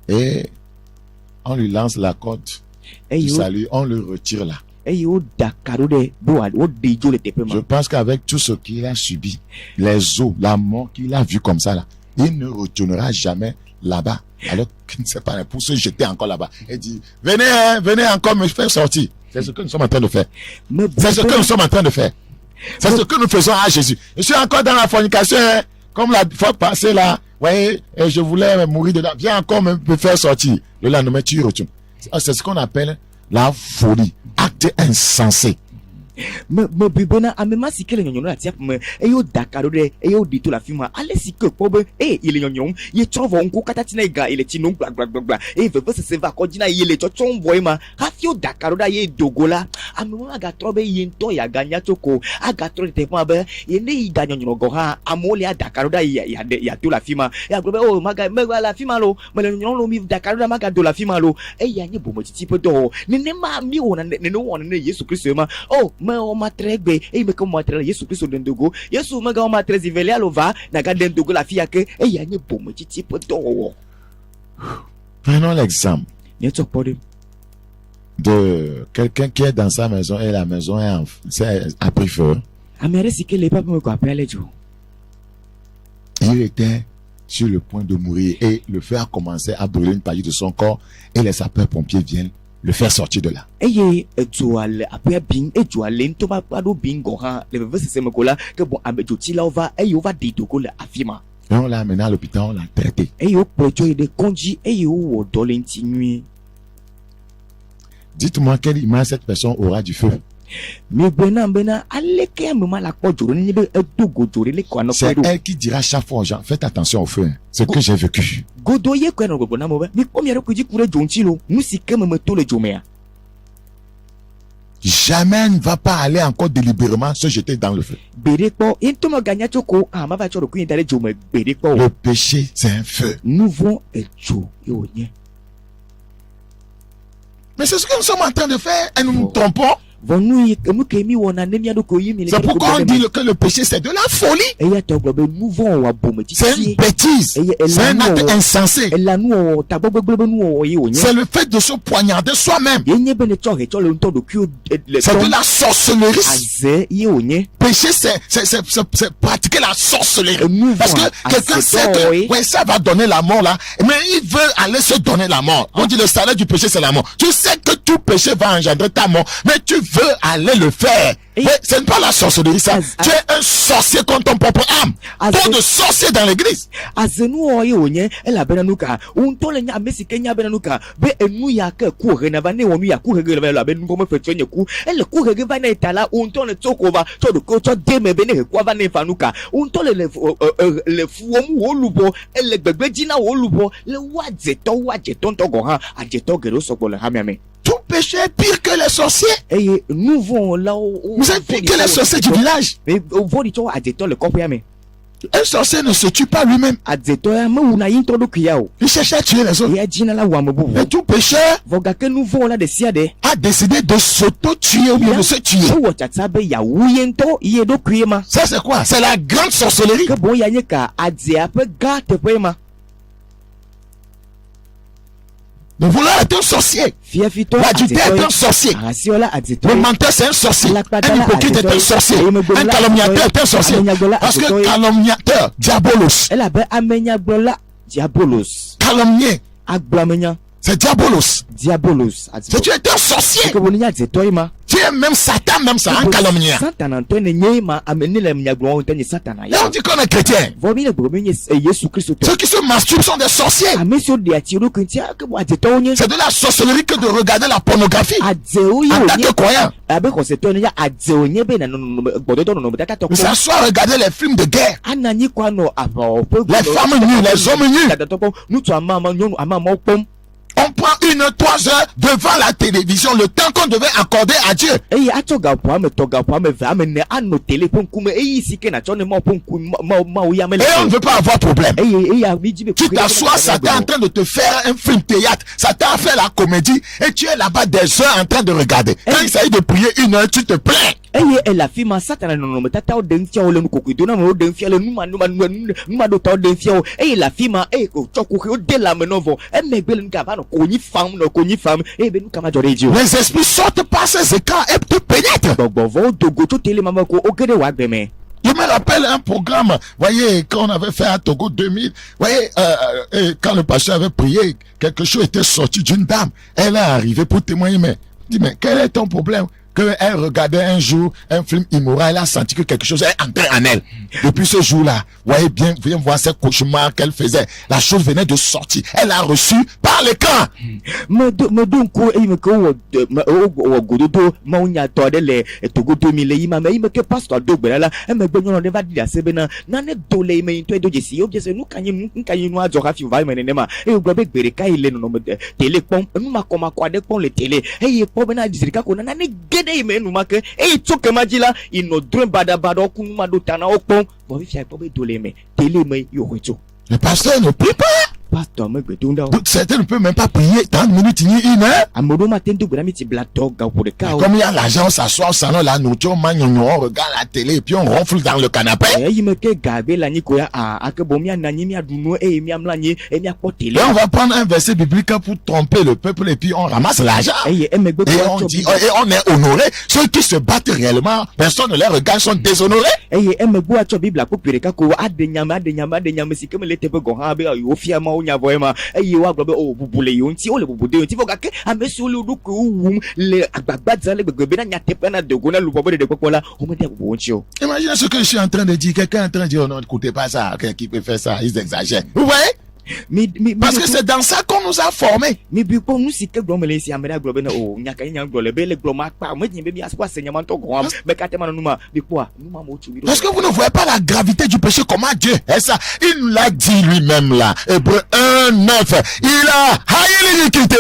Et on lui lance la corde du salut, on le retire là. Je pense qu'avec tout ce qu'il a subi, les eaux, la mort qu'il a vu comme ça là, il ne retournera jamais là-bas. Alors qu'il ne sait pas, pour se jeter encore là-bas. Il dit, venez encore me faire sortir. C'est ce que nous sommes en train de faire. C'est ce que nous sommes en train de faire. C'est ce que nous faisons à Jésus. Je suis encore dans la fornication, hein, comme la fois passée là. Voyez, et je voulais mourir dedans. Viens encore me faire sortir. Le lendemain, tu retournes. C'est ce qu'on appelle la folie. Acte insensé. Me bibona amema sikele nyonyo na tia me eyo dakaro de eyo dito la fima ale sike pobe ile nyonyo ye trovo nko kata tina iga ile tinu bla e veve se va ko jina ile chochon boy ma hafio dakaro da ye dogola amema ga trobe ye nto ya ganya toko aga tro de te be ye ne iga nyonyo go ha amole ya dakaro da ya to la fima ya grobe o maga la fima lo me nyonyo lo mi dakaro da maga do la fima lo ya nye bomo titi pedo ne ma mi wona ne no wona ne Yesu Kristo ma oh o matregbe e me como matre Yesu Kristo dendogo Yesu maga o matre zivele alova na ga dendogo la fia ke e ya nye bomo titi pedo. Prenons l'exemple de quelqu'un qui est dans sa maison et la maison est à pris feu. Il était sur le point de mourir et le feu a commencé à brûler une partie de son corps et les sapeurs-pompiers viennent le faire sortir de là. Et on l'a amené à l'hôpital, on l'a traité. Dites-moi quelle image cette personne aura du feu. C'est elle qui dira chaque fois aux gens, faites attention au feu, hein. C'est ce que j'ai vécu. Jamais ne va pas aller encore délibérément se jeter dans le feu. Le péché, c'est un feu. Mais c'est ce que nous sommes en train de faire et nous nous trompons. C'est pourquoi on dit que le péché c'est de la folie. C'est une bêtise. C'est un acte insensé. C'est le fait de se poignarder soi-même. C'est de la sorcellerie. Péché c'est pratiquer la sorcellerie. Parce que quelqu'un sait que ouais, ça va donner la mort là, mais il veut aller se donner la mort. On dit le salaire du péché c'est la mort. Tu sais que tout péché va engendrer ta mort, mais tu veux aller le faire. Mais ce n'est pas la sorcellerie ça. Tu es un sorcier contre ton propre âme. Trop de sorciers dans l'église. Tout péché est pire que les sorciers. Vous êtes pire que les sorciers du village. Un sorcier ne se tue pas lui-même. Il cherche à tuer les autres. Et tout pécheur a décidé de s'auto-tuer ou bien de se tuer. Ça c'est quoi? C'est la grande sorcellerie. Le voleur est un sorcier. L'adultère est un sorcier. Le menteur c'est un sorcier. Un hypocrite est un sorcier. Un calomniateur est un sorcier. Parce que calomniateur, diabolos. Calomnier, c'est diabolos. C'est tu es un sorcier. Tu es même Satan, même ça, un calomniaire. Et on dit qu'on est chrétien. Ceux qui se masturbent sont des sorciers. C'est de la sorcellerie que de regarder la pornographie en tant que croyant. Mais ça soit regarder les films de guerre. Les femmes nues, les hommes nus. On prend 1-3 heures devant la télévision, le temps qu'on devait accorder à Dieu. Et on ne veut pas avoir problème. Tu t'assois, Satan est en train de te faire un film théâtre. Satan a fait la comédie et tu es là-bas des heures en train de regarder. Quand il s'agit de prier 1 heure, tu te plains. Les esprits sortent par ces écrans et te pénètrent. Je me rappelle un programme, voyez, quand on avait fait à Togo 2000, voyez, quand le pasteur avait prié, quelque chose était sorti d'une dame. Elle est arrivée pour témoigner, mais quel est ton problème? Qu'elle regardait un jour un film immoral, elle a senti que quelque chose est entré en elle. Depuis ce jour-là, voyez bien, viens voir ces cauchemars qu'elle faisait. La chose venait de sortir. Elle a reçu par l'écran. Le pasteur ne prie pas. Certains ne peuvent même pas prier 30 minutes, ni 1 heure. Comme il y a l'argent, on s'assoit au salon, la nourriture, on regarde la télé et puis on ronfle dans le canapé. Et on va prendre un verset biblique pour tromper le peuple et puis on ramasse l'argent. Et on dit, et on est honoré. Ceux qui se battent réellement, personne ne les regarde, sont déshonorés. Imaginez ce que je suis en train de dire. Quelqu'un est en train de dire, oh non, écoutez pas ça, qui peut faire ça, ils exagèrent. Vous voyez? Parce que c'est dans ça qu'on nous a formés. Parce que vous ne voyez pas la gravité du péché, comment Dieu est ça. Il nous l'a dit lui-même là. Hébreux 1:9. Il a haï l'iniquité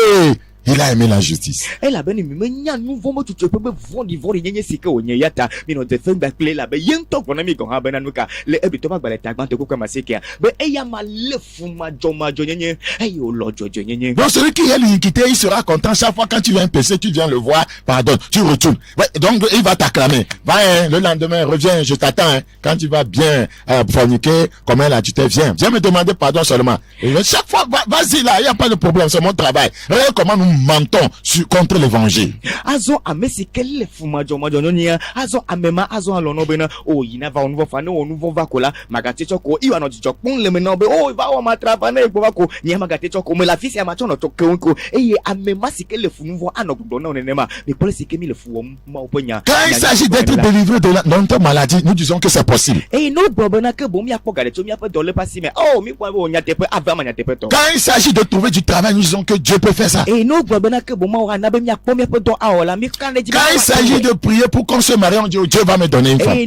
Il a aimé la justice. Et la beni mi nya nouveau mo tutu pe vondi nyenye sike onye yata mi no te fenga kle la be yento kona mi ko ha bena nuka le ebito ba gbale tagban te ko kwa masike be eya ma le fuma jo nyenye eyo lojo nyenye. Donc celui qui est l'iniquité, il sera content chaque fois quand tu viens pécher, tu viens le voir, pardonne, tu retournes. Ouais, donc il va t'acclamer. Va, hein, le lendemain, reviens, je t'attends. Hein. Quand tu vas bien forniquer, comment là tu te viens me demander pardon seulement. Et chaque fois, vas-y là, il n'y a pas de problème, c'est mon travail. Regarde comment nous mentons contre l'évangile. Azo amesi kele fuma jo nyenye azo amema azo alono bena o yina va onvo fa no onvo va kola magate choko iwa no chokun le mena be o va o matrava na egbo va ko nya magate choko me la fisi ama chono to kenko eye amema sikele funvo anogdo na onenema mais pour ce que mi le fuo ma oponya. Quand il s'agit d'être délivré de notre maladie, nous disons que c'est possible. Et no bobena ke bo mi apogale to mi apo dole pasi me oh mi kwa bo nya tepe ava ma nya tepe to. Quand il s'agit de trouver du travail, nous disons que Dieu peut faire ça. Et no bobena ke bo ma wa na be mi apo mi apo do aola mi kan de. Quand il s'agit de prier pour qu'on se marie, on dit Dieu va me donner une femme. Quand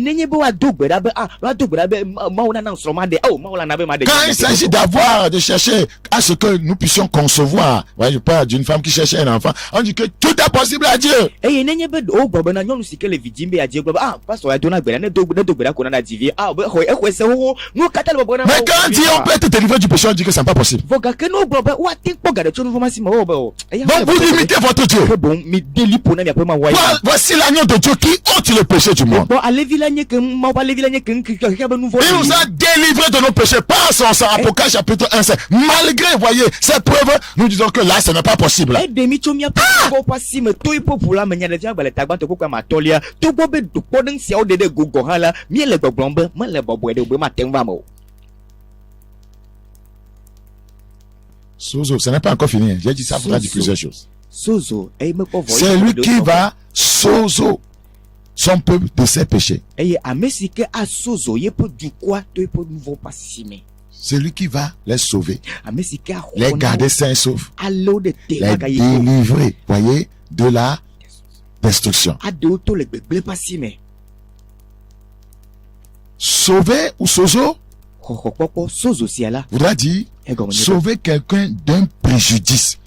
il s'agit de chercher à ce que nous puissions concevoir, ouais, je parle d'une femme qui cherchait un enfant, on dit que tout est possible à Dieu. Mais quand Dieu on peut être délivré du péché, on dit que c'est pas possible. Donc vous limitez votre Dieu. Voici l'agneau de Dieu qui ôte le péché du monde. Il nous a délivrés de nos péchés par son sang. Apocalypse chapitre 1. Malgré, voyez, ces preuves, nous disons que là, ce n'est pas possible. Sozo, ce n'est pas encore fini. J'ai dit ça pour dire plusieurs choses. C'est lui qui va sozo son peuple de ses péchés. C'est lui qui va les sauver, les garder sains et saufs, les délivrer, voyez, de la destruction. Sauver ou sozo voudra dire sauver quelqu'un d'un préjudice.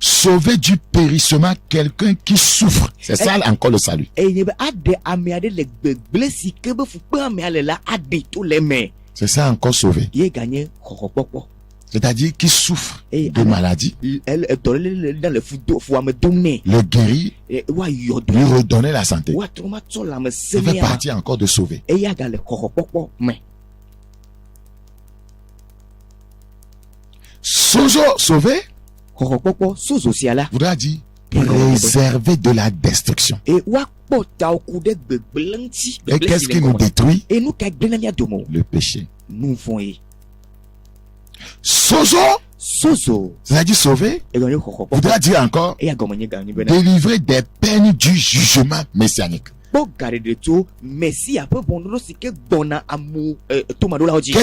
Sauver du périssement quelqu'un qui souffre. C'est ça encore le salut. C'est ça encore sauver. C'est-à-dire qui souffre de maladie, le guérir, lui redonner la santé. Ça fait partie encore de sauver. Sozo, sauver, voudra dire préserver de la destruction. Et qu'est-ce qui nous détruit? Le péché. Sozo, c'est-à-dire sauver, voudra dire encore délivrer des peines du jugement messianique. Qu'est-ce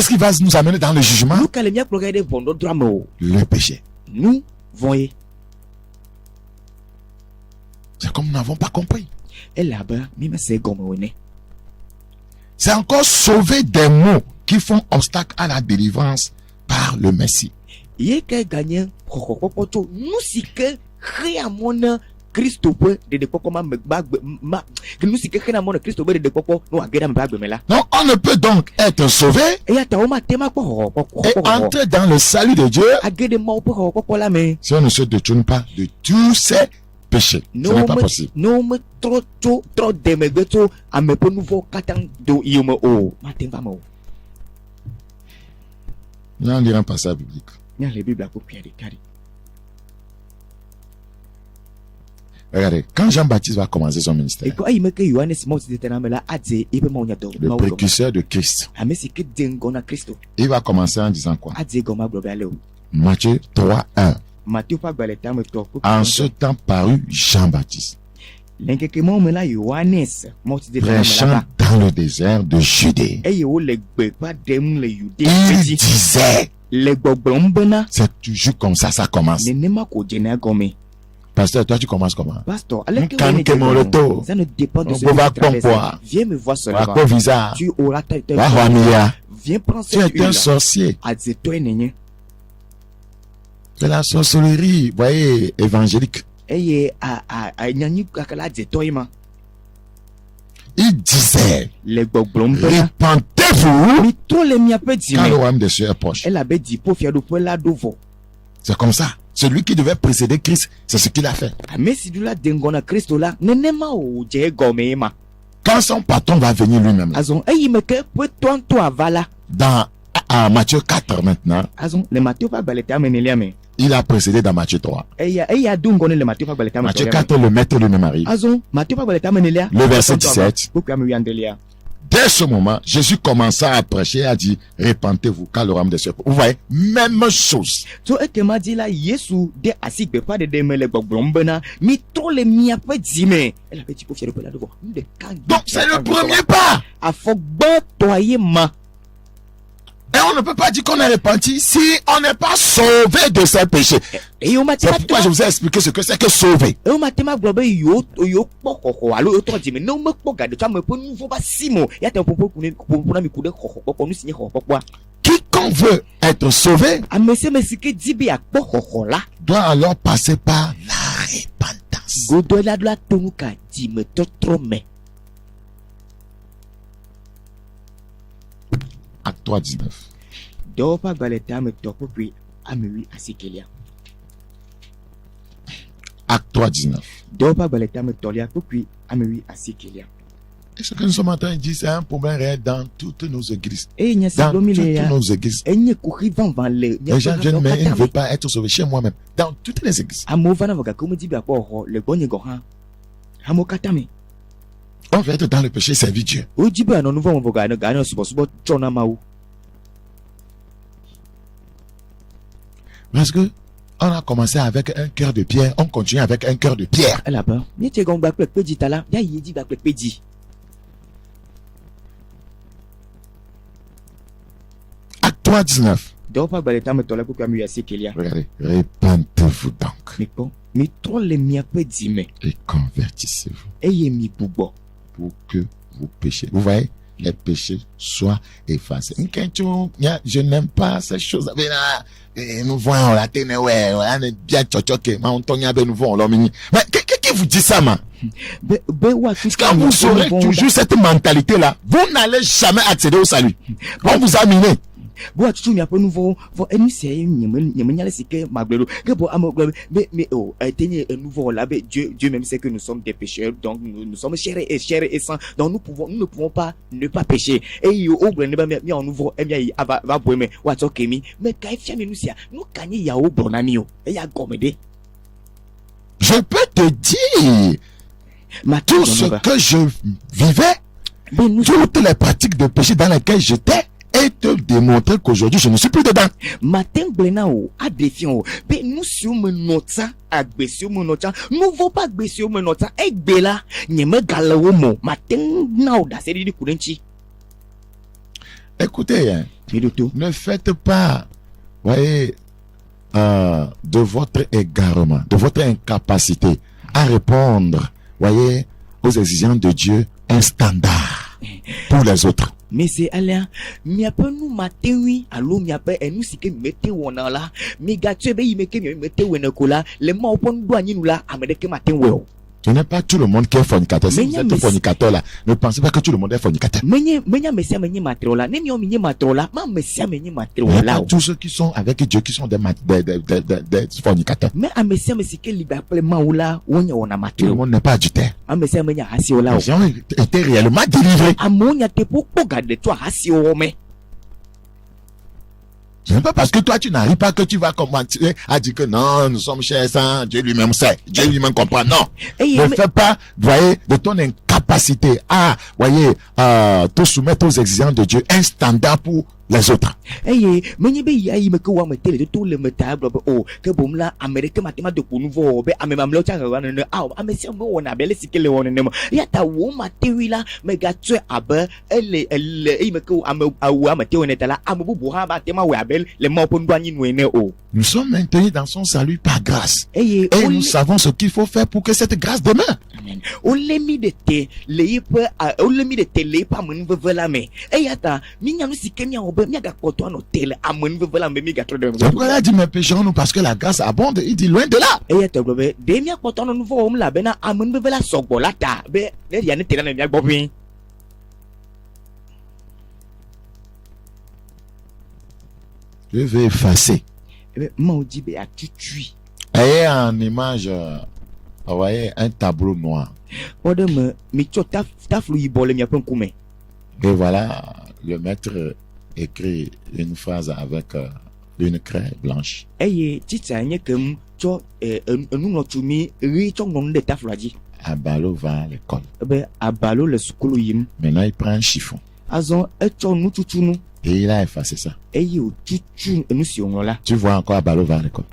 qui va nous amener dans le jugement? Le péché. C'est comme nous n'avons pas compris. C'est encore sauver des maux qui font obstacle à la délivrance par le Messie. Non, on ne peut donc être sauvé et entrer dans le salut de Dieu si on ne se détourne pas de tous ces péchés. Ce n'est pas possible. Là, on lira un passage biblique. Regardez, quand Jean-Baptiste va commencer son ministère, le précurseur de Christ, il va commencer en disant quoi? Matthieu 3, 1. En ce temps parut Jean-Baptiste, prêchant dans le désert de Judée. Il disait, c'est toujours comme ça commence. Pasteur, toi tu commences comment? Pasteur, ça ne dépend de ce que viens me voir seulement. Tu auras ta viens prendre cette huile. Tu es un sorcier. C'est la sorcellerie, vous voyez, évangélique. Il disait, répentez-vous quand le royaume des cieux est proche. C'est comme ça. Celui qui devait précéder Christ, c'est ce qu'il a fait. Quand son patron va venir lui-même, dans Matthieu 4 maintenant, il a précédé dans Matthieu 3. Matthieu 4, le maître lui-même arrive. Le verset 17. Dès ce moment, Jésus commença à prêcher et a dit, répentez-vous car le royaume des cieux. Vous voyez, même chose. Donc c'est le premier pas. Et on ne peut pas dire qu'on est repenti si on n'est pas sauvé de ses péchés. C'est pourquoi je vous ai expliqué ce que c'est que sauver. Quiconque veut être sauvé doit alors passer par la repentance. Acte 3, 19. Acte 3, 19. Et ce que nous sommes en train de dire, c'est un problème réel dans toutes nos églises. Dans toutes nos églises. Les gens viennent, mais ils ne veulent pas être sauvés chez moi-même. Dans toutes les églises. On veut être dans le péché, servir Dieu. Parce que on a commencé avec un cœur de pierre, on continue avec un cœur de pierre. Acte 3, 19. Regardez, répentez-vous donc. Et convertissez-vous. Pour que vos péchés, vous voyez, les péchés soient effacés. Je n'aime pas ces choses. Nous voyons la télé, ouais, on est bien tchochoké, mais on togne avec nous voyons l'homme. Mais qui vous dit ça, man? Quand vous aurez toujours cette mentalité-là, vous n'allez jamais accéder au salut. On vous a miné. Dieu même sait que nous sommes des pécheurs, donc nous sommes chers et saints, donc nous ne pouvons pas ne pas pécher. Et je peux te dire tout ce que je vivais, toutes les pratiques de péché dans lesquelles j'étais, et te démontrer qu'aujourd'hui je ne suis plus dedans. Écoutez, ne faites pas, voyez, de votre égarement, de votre incapacité à répondre, voyez, aux exigences de Dieu, un standard pour les autres. Mais c'est Alain, nous matéwi, allô, nous si que mettez on là, mais gâteau, il me mettez ou les mots pour nous douanier nous là, américain matin. Ce n'est pas tout le monde qui est fornicateur. Si vous êtes fornicateur là, ne pensez pas que tout le monde est fornicateur. Il n'y a pas tous ceux qui sont avec Dieu qui sont des fornicateurs. Tout le monde n'est pas adultère. Les gens étaient réellement délivrés. Ce n'est pas parce que toi tu n'arrives pas que tu vas commencer à dire que non, nous sommes chers sans Dieu lui-même sait, Dieu lui-même comprend. Non, ne fais pas, voyez, de ton incapacité capacité à, voyez, te soumettre aux exigences de Dieu, un standard pour les autres. Eye menye be ya me ko wa me tele to le me ta blo o ke bom la America matema de ko nouveau be ame mamlo cha ga ne a ame si mo wona be le sikele wona ne mo ya ta wo matewi la me ga tue abe ele me ko ame awu ame te wona ta la ame bubu ha ba te ma we abel le mo pon douani no ne o. Nous sommes maintenus dans son salut par grâce. Et nous savons ce qu'il faut faire pour que cette grâce demeure. Amen. On l'a mis de te le pa mon veut la me. Et yata mi nya no sikemia obe mi ga poto no tele amon veut la me mi ga trodo. Pourquoi il a dit mais pécherons nous parce que la grâce abonde, il dit loin de là. Et yata blobe de mi poto no nouveau om la be na amon veut la sogbo la ta be ne ya ne tele na mi agbopin. Je vais effacer. Maudit be a tutui. Ayez en image voyez un tableau noir. Et voilà, le maître écrit une phrase avec une craie blanche. Abalo va à l'école. Maintenant, il prend un chiffon. Et il a effacé ça. Tu vois encore Abalo va à l'école.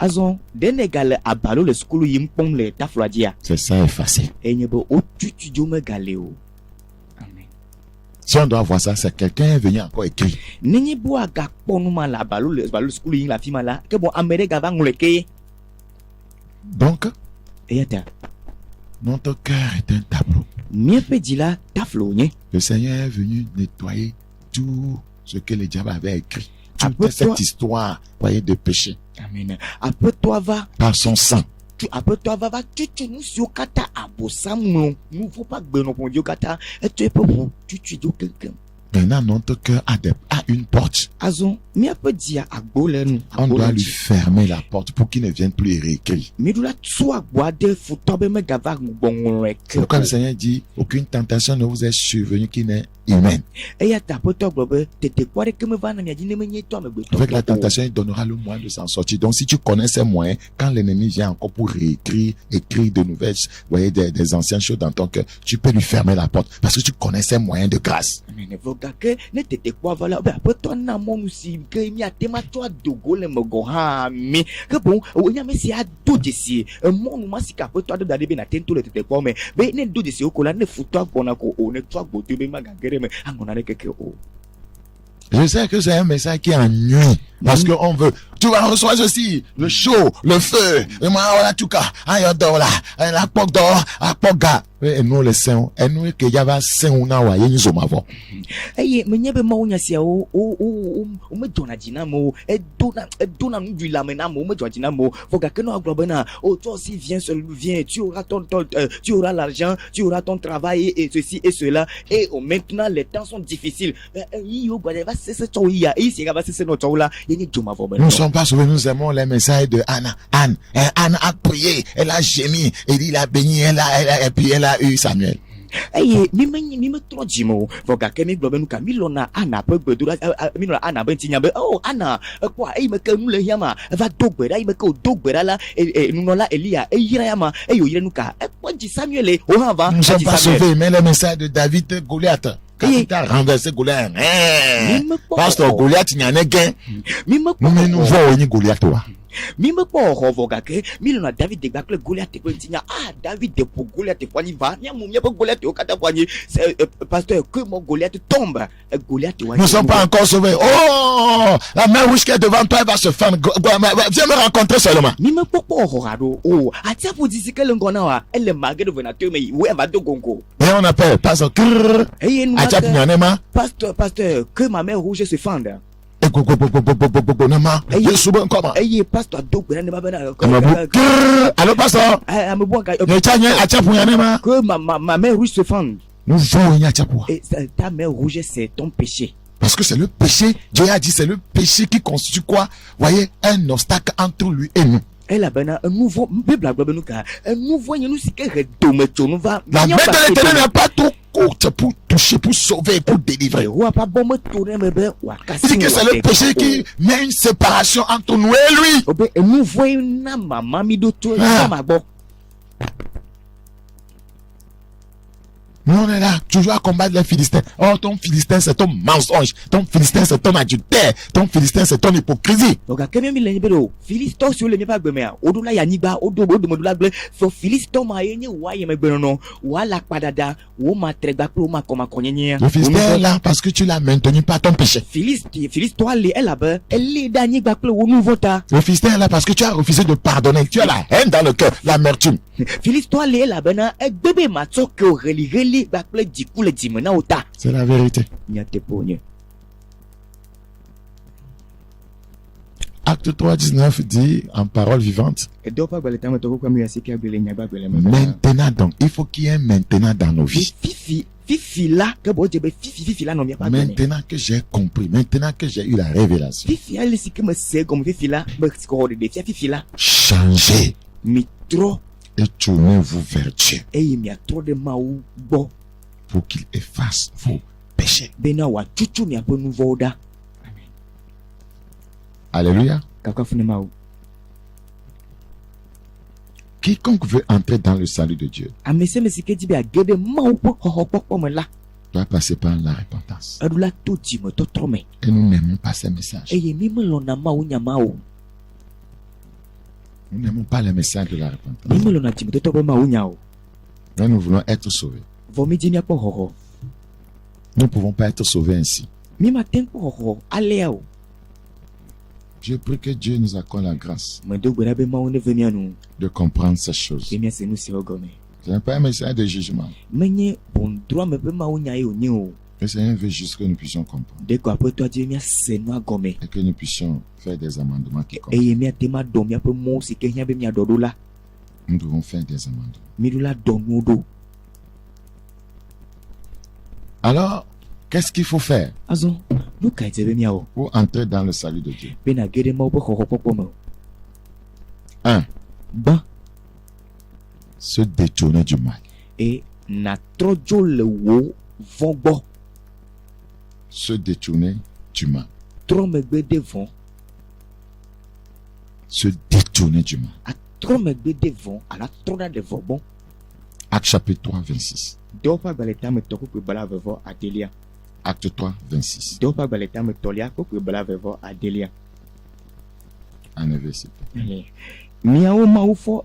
C'est ça effacé. Si on doit voir ça, c'est quelqu'un est venu encore écrire. Donc, notre cœur est un tableau. Le Seigneur est venu nettoyer tout ce que le diable avait écrit. Toute cette histoire, voyez, de péché. Amen. Par son sang. Maintenant, notre cœur a une porte. On doit lui fermer la porte pour qu'il ne vienne plus réécrire. C'est pourquoi le Seigneur dit, aucune tentation ne vous est survenue qui n'est humaine. Avec la tentation, il donnera le moyen de s'en sortir. Donc, si tu connais ces moyens, quand l'ennemi vient encore pour réécrire, écrire de nouvelles, voyez, des anciennes choses dans ton cœur, tu peux lui fermer la porte parce que tu connais ces moyens de grâce. Je sais que c'est un message qui ennuie parce qu'on veut. Tu vas recevoir ceci, le chaud, le feu, et moi, voilà, tout cas, la poque d'or, la poque gars. Et nous, les saints, et nous, que y avait un saint ou n'a ouaye, nous sommes avant. Eh, mais n'y a pas moyen si on me donne à dynamo, et donne du lamenamo, me donne dynamo, faut que nous agrobena, toi aussi viens, tu auras tu auras l'argent, tu auras ton travail, et ceci et cela, et maintenant, les temps sont difficiles. Nous ne sommes pas sauvés, nous aimons les messages de Anna. Anne a prié, elle a gémi, il a béni, et puis elle a eu Samuel. Mime trop jimo voga kemi globe nuka milona ana pe gbedura milona ana ben tinya be oh ana kwa me ke nu le hiama va dogbera me ke dogbera la nunola Elia yira yama yo yira nuka kwa ji Samuel o ha va. Nous ne sommes pas sauvés, mais le message de David Goliath quand il a renversé Goliath, pasteur Goliath n'y en a gain. Nous voyons Goliath toi. Mime po hovoga ke milona David de bakle Goliath te tinya David de pour Goliath kwa ni va nya mumia po Goliath o kata kwa ni pasteur que mon Goliath tombe Goliath. Nous ne sommes pas encore sauvés. Oh, la main rouge qui est devant toi va se faire. Viens me rencontrer seulement. Mime po horado oh atia pour dire que le ngona wa elle magé de venateur mais ouais va de gongo. Et on appelle pasteur pasteur que ma main rouge se fende. Allô, pasteur. Que ma main rouge se fende. Nous voyons et ta main rouge, c'est ton péché. Parce que c'est le péché. Dieu a dit c'est le péché qui constitue quoi? Voyez, un obstacle entre lui et nous. Elle a un nouveau un nouveau nous c'est que la main de l'Éternel n'est pas trop courte pour toucher, pour sauver, pour délivrer. Il dit que c'est le péché qui met une séparation entre nous et lui. Nous, on est là, toujours à combattre les Philistins. Oh, ton Philistin, c'est ton mensonge. Ton Philistin, c'est ton adultère. Ton Philistin, c'est ton hypocrisie. Donc, quand même, il y a Philistin sur le mipa bemea. Odola yaniba, odo modula ble. So Philistin ma yenye wa yeme benono. Wa la padada. Wa ma trega pro ma koma konyenye. Le Philistin est là parce que tu l'as maintenu par ton péché. Philistin elle est là-bas. Elle est dani baklo au nouveau ta. Le Philistin est là parce que tu as refusé de pardonner. Tu as la haine dans le cœur, l'amertume. Philistin elle est là-bas na. E bébé ma tsoke o reli baklo dikou le dimena ota. C'est la vérité. Nyate ponye. Acte 3, 19 dit en parole vivante. Maintenant donc, il faut qu'il y ait un maintenant dans nos vies. Maintenant que j'ai compris, maintenant que j'ai eu la révélation. Changez et tournez-vous vers Dieu pour qu'il efface vos péchés. Alléluia. Quiconque veut entrer dans le salut de Dieu doit passer par la repentance. Et nous n'aimons pas ces messages. Nous n'aimons pas les messages de la repentance. Mais nous voulons être sauvés. Nous ne pouvons pas être sauvés ainsi. Je prie que Dieu nous accorde la grâce de comprendre ces choses. Ce n'est pas un message de jugement. Le Seigneur veut juste que nous puissions comprendre. Et que nous puissions faire des amendements qui comptent. Nous devons faire des amendements. Alors, qu'est-ce qu'il faut faire pour entrer dans le salut de Dieu? 1. Se détourner du mal. Se détourner du mal. Se détourner du mal. Acte chapitre 3, 26. Acte 3, 26. Un verset. Miao maufo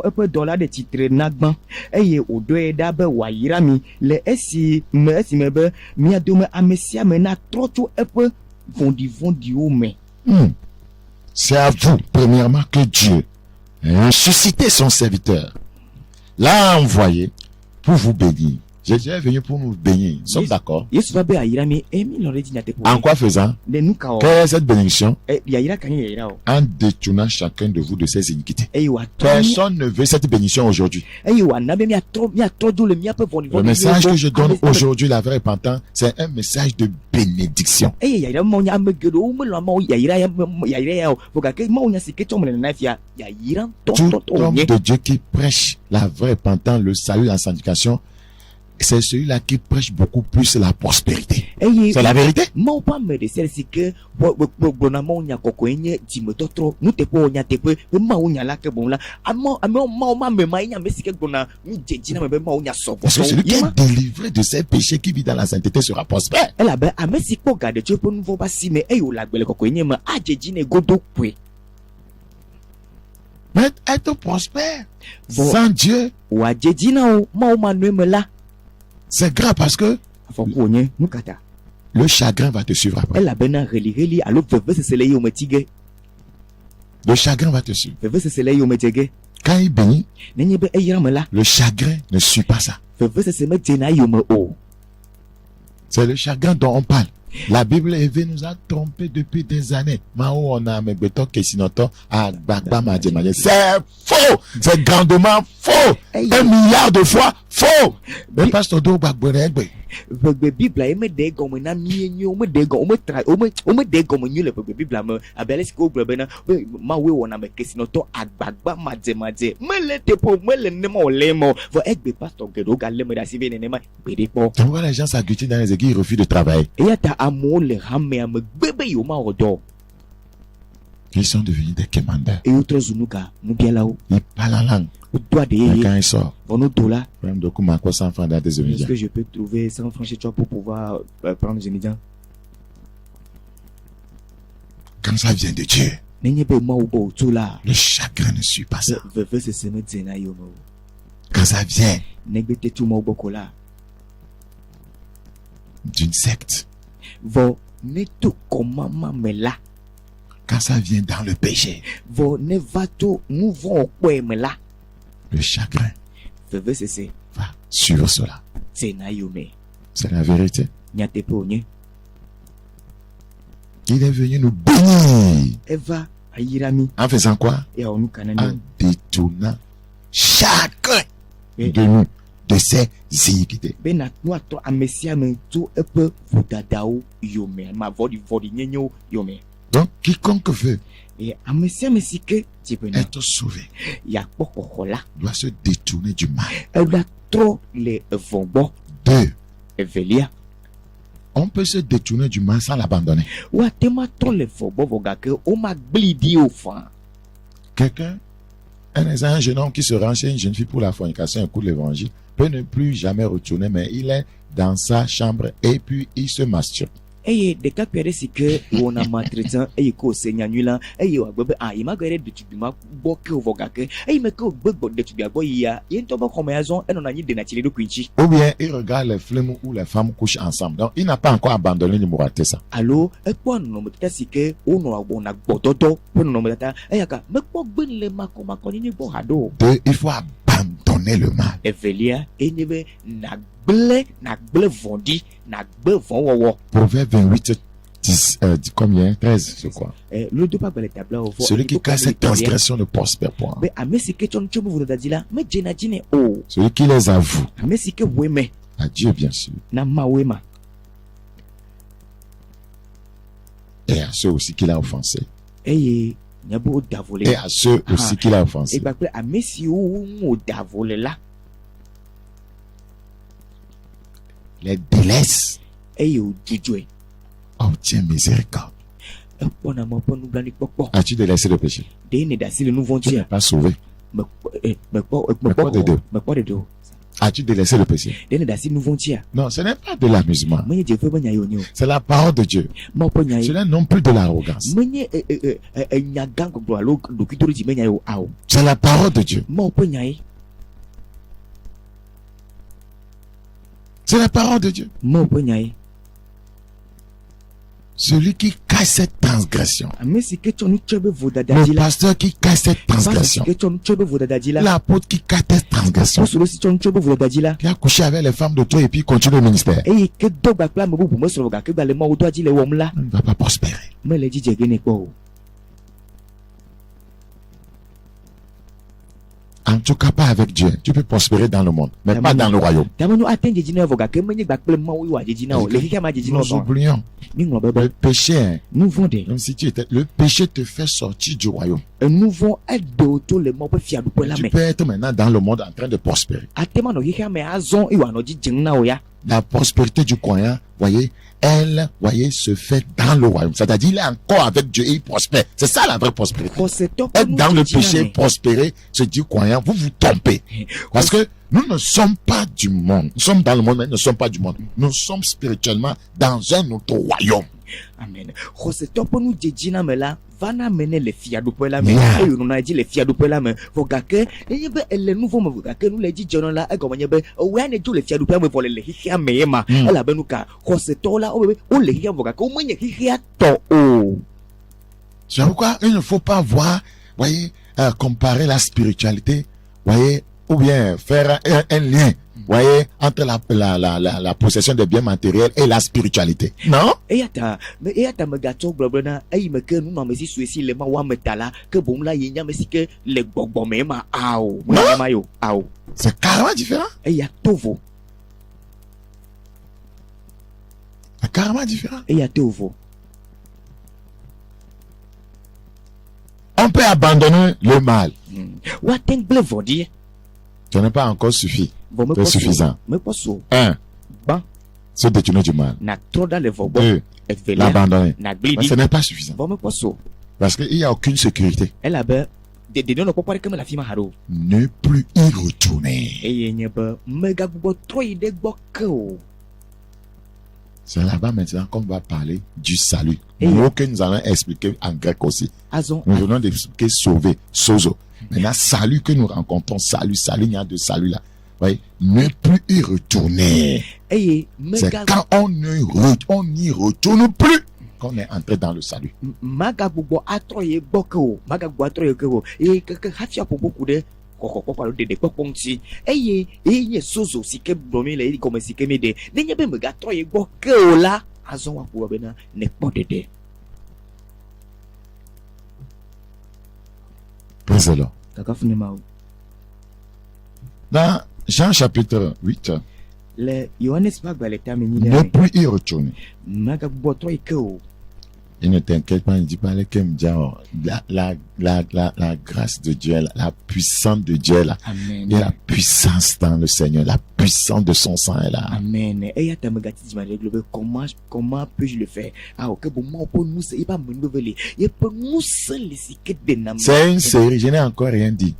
epe dollar de titre nagban eye odoe dabe wayirami le esi mebe mia dome amesia mena trocho epe vondi ome. C'est à vous premièrement que Dieu a suscité son serviteur, l'a envoyé pour vous bénir. Jésus est venu pour nous bénir. Nous sommes d'accord? En quoi faisant? Quelle est cette bénédiction? En détournant chacun de vous de ses iniquités. Personne ne veut cette bénédiction aujourd'hui. Le message que je donne aujourd'hui, la vraie repentance, c'est un message de bénédiction. Tout homme de Dieu qui prêche la vraie repentance, le salut, la sanctification, c'est celui-là qui prêche beaucoup plus la prospérité. C'est la vérité. Parce que celui qui est délivré de ses péchés, qui vit dans la sainteté, sera prospère. Mais être prospère sans Dieu, c'est grave parce que le chagrin va te suivre après. Le chagrin va te suivre. Quand il bénit, le chagrin ne suit pas ça. C'est le chagrin dont on parle. La Bible nous a trompés depuis des années. C'est faux. C'est grandement faux. 1 milliard de fois faux. Mais pasteur Do Bagboregbe. Tu vois les gens s'agglutiner dans les églises, ils refusent de travailler. Ils sont devenus des commandeurs. Ils parlent en langue. Mais quand il sort, $100. même de coup, quoi 100 francs dans des Est-ce médias. que je peux trouver 100 francs chez toi pour pouvoir prendre les médias? Quand ça vient de Dieu, le chagrin ne suit pas ça. Quand ça vient d'une secte, quand ça vient dans le péché, le chagrin va suivre cela. C'est la vérité. Il est venu nous bénir. En faisant quoi? En détournant chacun de nous de ses iniquités. Donc, quiconque veut être sauvé doit se détourner du mal. Deux, on peut se détourner du mal sans l'abandonner. Quelqu'un, un jeune homme qui se rend chez une jeune fille pour la fornication et écoute l'évangile, peut ne plus jamais retourner, mais il est dans sa chambre et puis il se masturbe. Eye ɖeka kpe ɖe si ke wɔna matretin eye ko se nyanyui la eye wòagbe be yi magbe ɖe ɖetugbi ma gbɔ ke wòvɔ gake eye me ke wògbe gbɔ ɖetugbia gbɔ yia ye ŋutɔ be xɔme azɔ enɔna anyi ɖena tsi ɖe eɖokui ŋuti. Ou bien il regarde les films où les femmes couchent ensemble. Donc il n'a pas encore abandonné l'immoralité ça. Alo ekpɔ nɔnɔmetata si ke wonɔ wɔna gbɔdɔdɔ ƒe nɔnɔmetata eya ka mekpɔ gbe le makɔmakɔnyenye gbɔ haɖo. Deux, il faut abandonner le mal. Evelia enye be nagble vɔ̃ɖi nagbe vɔ̃wɔwɔ. Proverbe 28, 10, combien? 13, je crois. Celui qui casse cette transgression ne prospère point. Celui qui les avoue à Dieu, bien sûr. Et à ceux aussi qu'il a offensés. Et à ceux aussi qu'il a offensés. Les délaisse. Obtiens miséricorde. As-tu délaissé le péché? Tu n'es pas sauvé. Mais quoi de deux? As-tu délaissé le péché? Non, ce n'est pas de l'amusement. C'est la parole de Dieu. Ce n'est non plus de l'arrogance. C'est la parole de Dieu. C'est la parole de Dieu. Celui qui casse cette transgression. Le pasteur qui casse cette transgression. L'apôtre qui casse cette transgression. Qui a couché avec les femmes de toi et puis continue le ministère. Il ne va pas prospérer. En tout cas, pas avec Dieu. Tu peux prospérer dans le monde, mais pas dans le royaume. Nous oublions le péché. Même si le péché te fait sortir du royaume. Tu peux être maintenant dans le monde en train de prospérer. La prospérité du croyant, voyez, elle, se fait dans le royaume. C'est-à-dire, il est encore avec Dieu et il prospère. C'est ça la vraie prospérité. Être dans le péché, prospérer, se dit croyant, vous vous trompez. Parce que nous ne sommes pas du monde. Nous sommes dans le monde, mais nous ne sommes pas du monde. Nous sommes spirituellement dans un autre royaume. Amen. Vana mene le fiadupe la me Yeah. e yonu na ji le fiadupe la me vogake enye be ele nouveau me vogake nu le ji jono la e gomenye be o we ne ju le fiadupe me vole le hihia me ma ela be nu ka hose to la o le hihia vogake o menye hihia to o. C'est pourquoi il ne faut pas voir, voyez, comparer la spiritualité, voyez, ou bien faire un lien, voyez, entre la possession des biens matériels et la spiritualité. Non? Eyata me gato blabla e me ke nu no me si suesi le ma wa metala ke bom la yenya me si ke le gbogbo me ma ao mo ma yo ao. C'est carrément différent. Eya tovo. C'est carrément différent. Eya tovo. On peut abandonner le mal. Wa ten ble vodi. Ce n'est pas encore c'est suffisant. Un, se détourner du mal. Deux, l'abandonner. Mais ce n'est pas suffisant. Parce qu'il n'y a aucune sécurité. Ne plus y retourner. C'est là-bas maintenant qu'on va parler du salut. Mot que nous allons expliquer en grec aussi. Nous venons d'expliquer sauver, sozo. Maintenant, salut que nous rencontrons, salut, il y a de salut là. Voyez, ne plus y retourner. C'est quand on n'y retourne plus qu'on est entré dans le salut. Praise the Lord. Dans Jean chapitre 8, ne plus y retourner. Et ne t'inquiète pas, ne dis pas la grâce de Dieu, la puissance de Dieu là. Amen. Et la puissance dans le Seigneur, la puissance de son sang est là. Amen. Et comment peux-je le faire? C'est une série, je n'ai encore rien dit.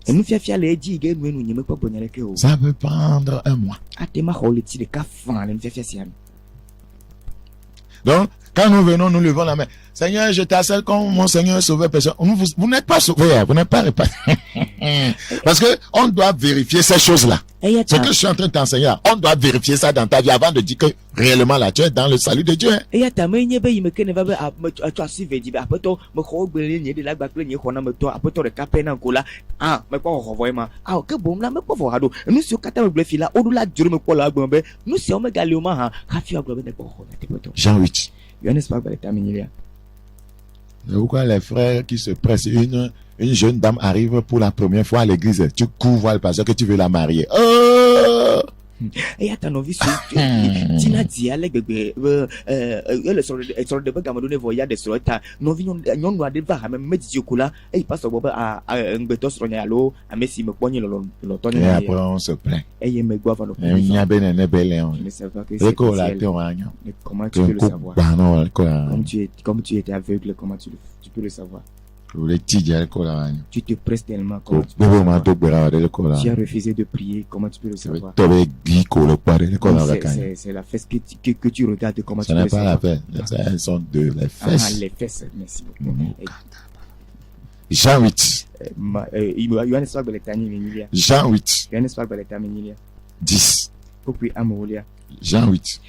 Ça peut prendre un mois. Donc, quand nous venons, nous levons la main. Seigneur, je t'assure comme mon Seigneur sauveur personne. Vous n'êtes pas sauvé, vous n'êtes pas réparé. Parce que on doit vérifier ces choses-là. Ce que je suis en train de t'enseigner, on doit vérifier ça dans ta vie avant de dire que réellement là, tu es dans le salut de Dieu. Jean 8. Pourquoi les frères qui se pressent, une jeune dame arrive pour la première fois à l'église, tu cours voir le pasteur que tu veux la marier. Oh! Et après on se plaint. Comment tu peux le savoir? Comme tu étais aveugle, comment tu peux le savoir? Tu te presses tellement. Tu as refusé de prier. Comment tu peux le savoir? C'est la fesse que tu regardes. Comment tu peux le savoir? Ce n'est pas la fesse. Elles sont deux, les fesses. Les fesses. Merci beaucoup. Jean 8. Jean 8. 10. Jean 8.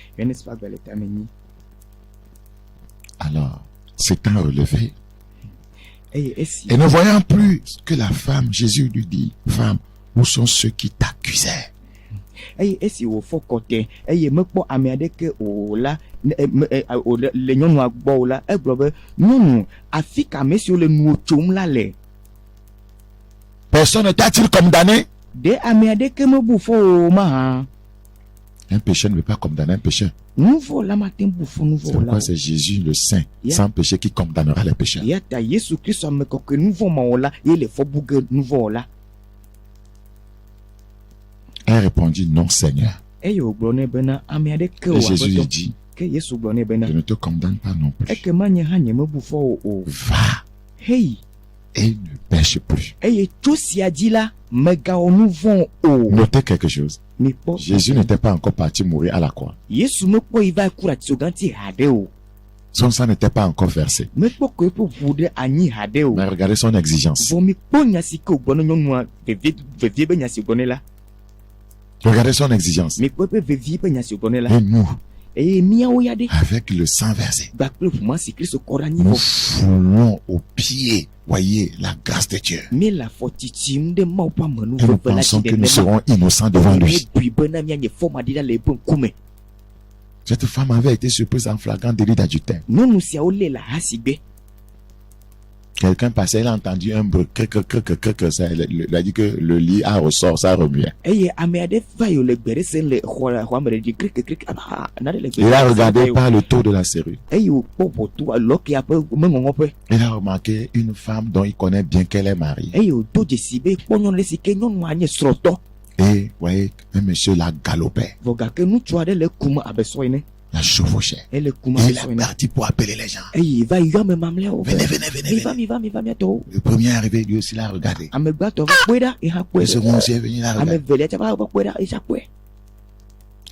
Alors, c'est un relevé. Et ne voyant plus que la femme, Jésus lui dit, femme, où sont ceux qui t'accusaient? Personne ne t'a-t-il condamné? Un péché ne veut pas condamner un pécheur. C'est pourquoi c'est Jésus le Saint, sans péché, qui condamnera les pécheurs. Elle répondit, non Seigneur. Et Jésus lui dit, je ne te condamne pas non plus. Va et ne pêche plus. Notez quelque chose. Jésus n'était pas encore parti mourir à la croix. Son sang n'était pas encore versé. Mais regardez son exigence. Regardez son exigence. Et nous, avec le sang versé, nous foulons au pied, voyez, la grâce de Dieu. Et nous pensons que nous serons innocents devant lui. Cette femme avait été surprise en flagrant délit d'adultère. Quelqu'un passait, il a entendu un bruit, il a dit que le lit a ressort, ça remuait. Il a regardé par le tour de la serrure. Il a remarqué une femme dont il connaît bien qu'elle est mariée. Et, voyez, un monsieur la galopait. La chevauchait. Elle est Et il est parti pour appeler les gens. Il va y me mamler. Venez, venez, venez. Venez. Le premier arrivé, lui aussi l'a regardé. Le second aussi est venu la regarder.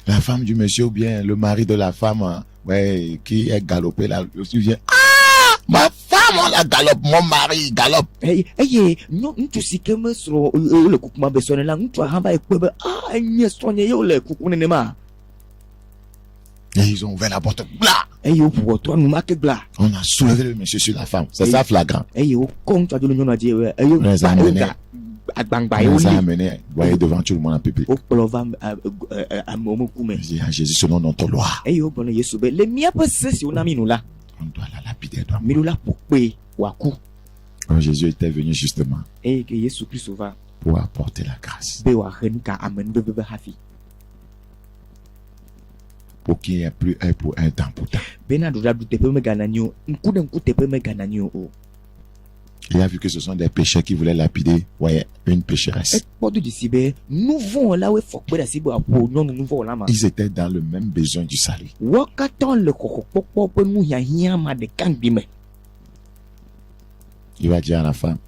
La femme du monsieur ou bien le mari de la femme, ouais, qui est galopé là, aussi vient. Ah! Ma femme, on la galope, mon mari, il galope. Non, tu sais que me sur le coucou besoin là, tu as un peu. Ah, il y a soigné le coucou nema. Et ils ont ouvert la porte. Blah! On a soulevé le monsieur sur la femme. C'est ça flagrant. Les a amené, voyez devant tout le monde en public. Dit à Jésus, selon notre loi, on doit la lapider. Alors Jésus était venu justement pour apporter la grâce. Pour qu'il n'y ait plus un pour un, temps pour temps. Il a vu que ce sont des pécheurs qui voulaient lapider, voyez, une pécheresse. Ils étaient dans le même besoin du salut. Il va dire à la femme,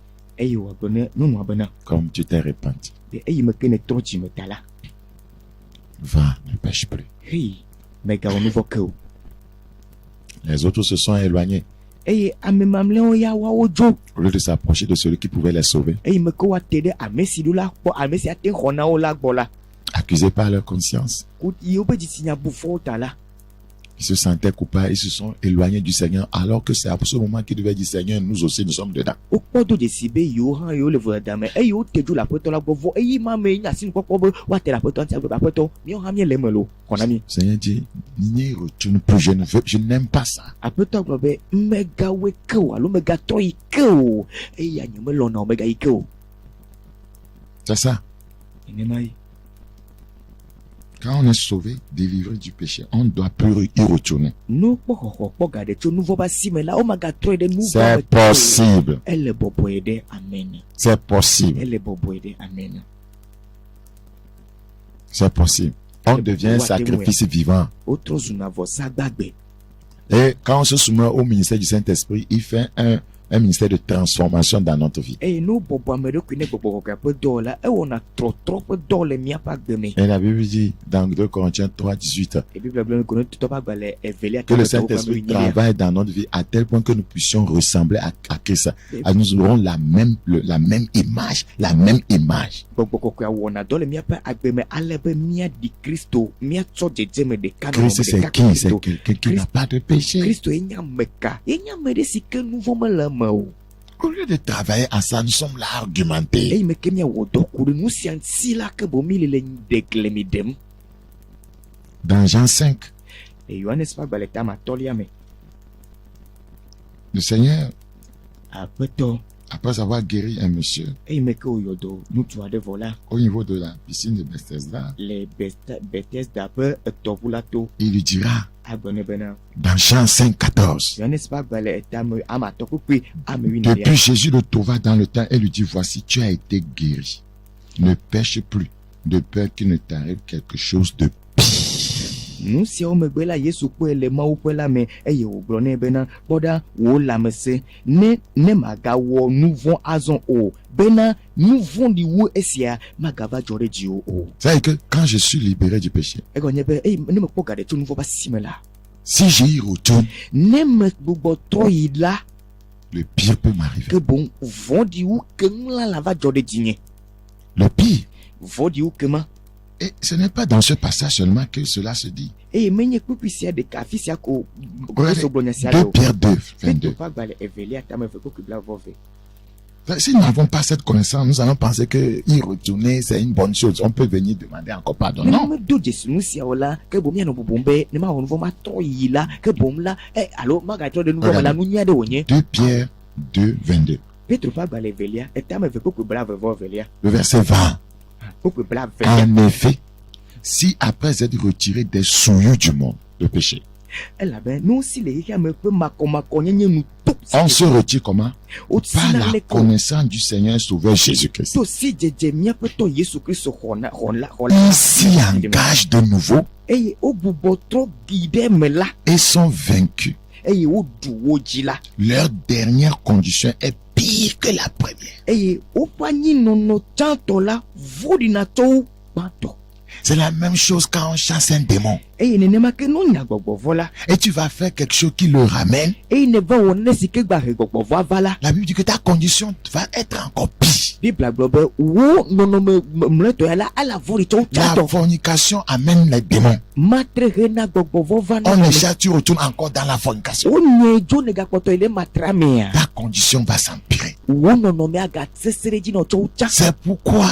comme tu t'es repenti, va, ne pêche plus. Les autres se sont éloignés. Au lieu de s'approcher de celui qui pouvait les sauver, accusés par leur conscience, ils se sentaient coupables, ils se sont éloignés du Seigneur, alors que c'est à ce moment qu'ils devaient dire, Seigneur, nous aussi nous sommes dedans. Seigneur dit, n'y retourne plus, je n'aime pas ça. C'est ça. Quand on est sauvé, délivré du péché, on ne doit plus y retourner. C'est possible. C'est possible. C'est possible. On devient un sacrifice vivant. Et quand on se soumet au ministère du Saint-Esprit, il fait un ministère de transformation dans notre vie. Et la Bible dit dans 2 Corinthiens 3:18 que le Saint-Esprit travaille dans notre vie à tel point que nous puissions ressembler à Christ. Nous aurons la même image. Christ, c'est qui? C'est quelqu'un qui n'a pas de péché. Au lieu de travailler à ça, nous sommes là à argumenter. Dans Jean 5, le Seigneur, après avoir guéri un monsieur, au niveau de la piscine de Bethesda, il lui dira, dans Jean 5:14, depuis Jésus le trouva dans le temps et lui dit, voici, tu as été guéri. Ne pêche plus, de peur qu'il ne t'arrive quelque chose de pire. Nous si on me bela Yesu kwe le ma ukwe la me eye obrone bena boda wo la me se ne maga wo nous vont azon o bena nous vont di wo esia magava jore di o. C'est que quand je suis libéré du péché, e go nyebe ne me poka de tout nouveau pas simela. Si j'y retourne, ne me bubo toyila, le pire peut m'arriver. Que bon vont di ou que la va jore di. Le pire vont di ou que ma. Et ce n'est pas dans ce passage seulement que cela se dit. 2 Pierre 2, 22. Si nous n'avons pas cette connaissance, nous allons penser que y retourner, c'est une bonne chose. On peut venir demander encore pardon. Non. 2 Pierre 2, 22. Le verset 20. En effet, si après être retiré des souillures du monde, le péché, On se retire comment? Par la connaissance du Seigneur Sauveur Jésus-Christ. Ils s'y engagent de nouveau et sont vaincus. Leur dernière condition est pire que la première. C'est la même chose quand on chasse un démon. Et tu vas faire quelque chose qui le ramène. La Bible dit que ta condition va être encore pire. La fornication amène les démons. On les chasse, tu retournes encore dans la fornication. Ta condition va s'empirer. C'est pourquoi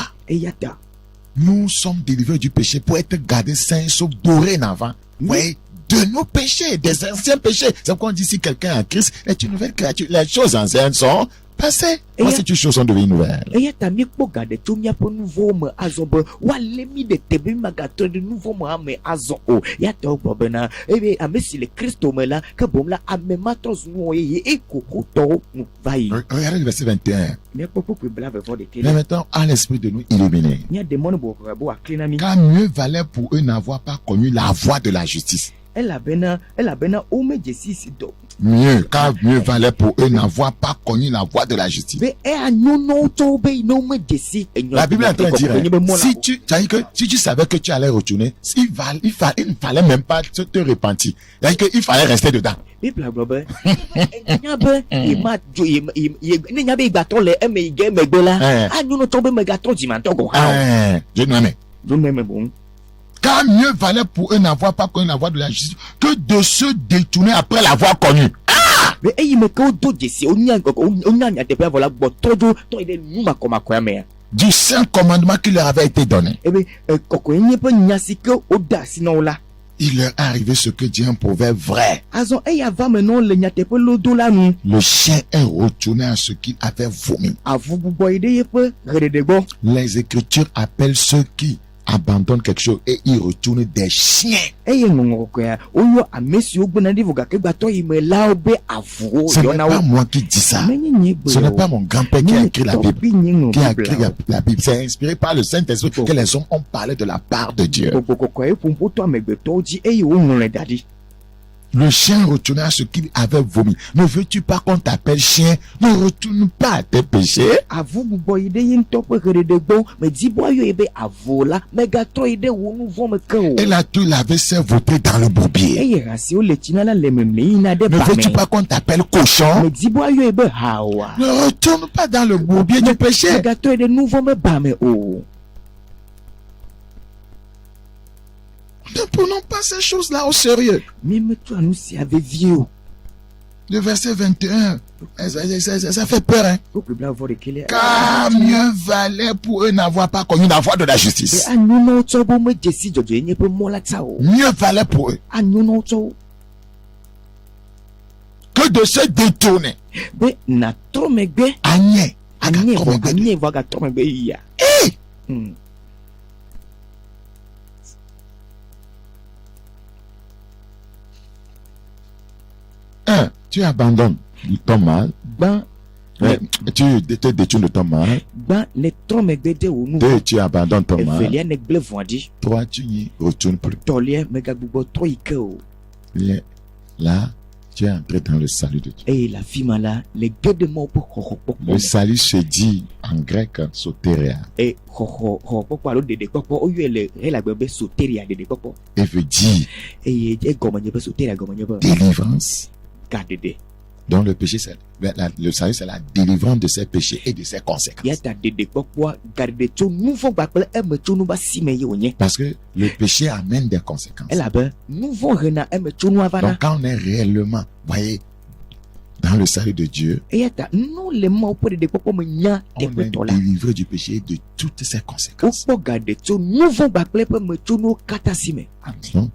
nous sommes délivrés du péché pour être gardés saints, sauf dorénavant. Oui, de nos péchés, des anciens péchés. C'est pourquoi on dit si quelqu'un a Christ est une nouvelle créature. Les choses anciennes sont passées. Moi, ces choses sont devenues nouvelles. Regardez le verset 21. Mais maintenant, à l'esprit de nous illuminer. Car mieux valait pour eux n'avoir pas connu la voie de la justice. Mieux, car mieux valait pour eux n'avoir pas connu la voie de la justice. La Bible est en train de dire, si tu savais que tu allais retourner, il ne fallait même pas te repentir. Il fallait rester dedans. Car mieux valait pour eux n'avoir pas connu la voie de la justice que de se détourner après l'avoir connue. Du saint commandement qui leur avait été donné. Il leur est arrivé ce que dit un proverbe vrai. Le chien est retourné à ce qu'il avait vomi. Les Écritures appellent ceux qui abandonnent quelque chose et ils retournent des chiens. Ce n'est pas moi qui dis ça. Ce n'est pas mon grand-père qui a écrit la Bible. C'est inspiré par le Saint-Esprit que les hommes ont parlé de la part de Dieu. Le chien retournait à ce qu'il avait vomi. Ne veux-tu pas qu'on t'appelle chien? Ne retourne pas à tes péchés. Et là, tu l'avais voté dans le bourbier. Ne veux-tu pas qu'on t'appelle cochon? Ne retourne pas dans le bourbier du péché. Ne prenons pas ces choses-là au sérieux. Le verset 21, ça fait peur, hein? Car mieux valait pour eux n'avoir pas connu la voie de la justice. Mieux valait pour eux que de se détourner. Agnès. Tu abandonnes ton mal. Tu te détournes de ton mal. Deux, tu abandonnes ton mal. Trois, tu n'y retournes plus. Là, tu es entré dans le salut de Dieu. Le salut se dit en grec sotéria. Et veut dire délivrance. Donc le péché, le salut, c'est la délivrance de ses péchés et de ses conséquences. Parce que le péché amène des conséquences. Donc quand on est réellement, voyez, dans le salut de Dieu, on est délivré du péché et de toutes ses conséquences. Donc,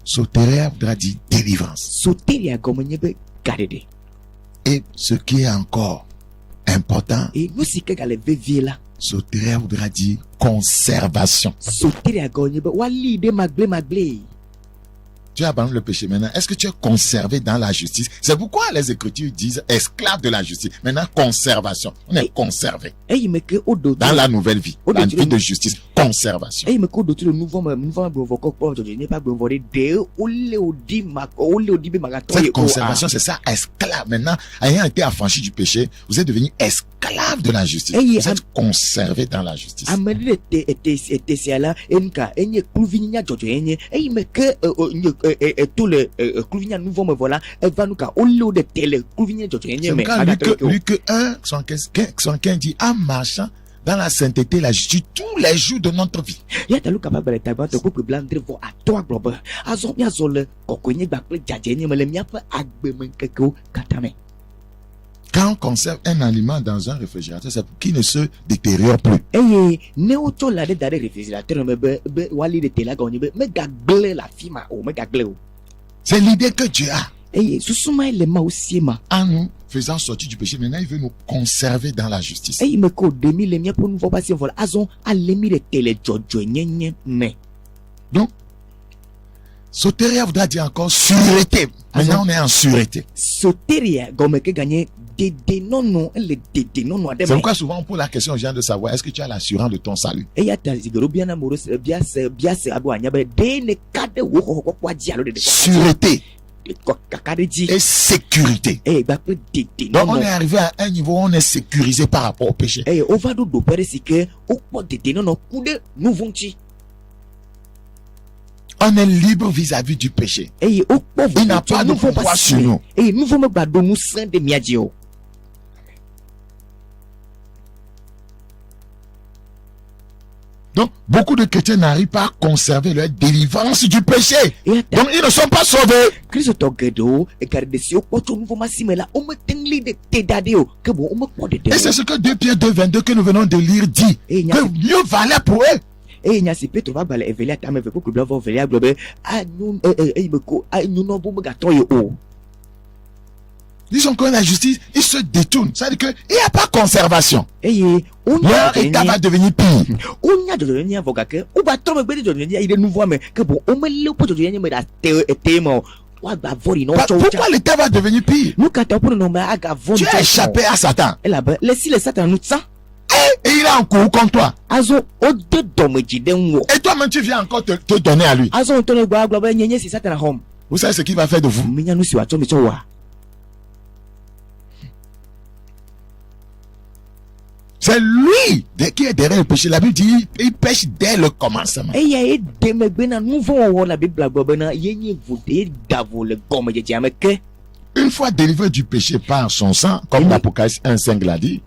sotéria voudra dire délivrance. Et ce qui est encore important, sotéria voudra dire tu as abandonné le péché. Maintenant, est-ce que tu es conservé dans la justice? C'est pourquoi les Écritures disent esclave de la justice. Maintenant, conservation. On est conservé dans la nouvelle vie. La vie de justice, conservation. Cette conservation, c'est ça, esclave. Maintenant, ayant été affranchi du péché, vous êtes devenu esclave de la justice. Vous êtes conservé dans la justice. Luc 1, 75 dit, en marchant dans la sainteté, la justice, tous les jours de notre vie. Quand on conserve un aliment dans un réfrigérateur, c'est pour qu'il ne se détériore plus. C'est l'idée que Dieu a. En nous faisant sortir du péché, maintenant il veut nous conserver dans la justice. Donc, soteria voudra dire encore sûreté. Maintenant on est en sûreté. C'est pourquoi souvent on pose la question aux gens de savoir est-ce que tu as l'assurance de ton salut. Sûreté et sécurité. Donc on est arrivé à un niveau où on est sécurisé par rapport au péché. On est libre vis-à-vis du péché. Il n'a pas de pouvoir sur nous. Donc, beaucoup de chrétiens n'arrivent pas à conserver leur délivrance du péché. Donc, ils ne sont pas sauvés. Et c'est ce que 2 Pierre 2,22 que nous venons de lire dit. Que mieux valait pour eux. Ils sont comme la justice, ils se détournent. Ça veut dire qu'il n'y a pas conservation. Leur état va devenir pire. Pourquoi l'état va devenir pire? Tu as échappé à Satan. Et il est en cours contre toi. Et toi-même tu viens encore te donner à lui. Vous savez ce qu'il va faire de vous? C'est lui qui est derrière le péché. La Bible dit il pêche dès le commencement. Une fois délivré du péché par son sang, comme l'Apocalypse 1,5 l'a dit,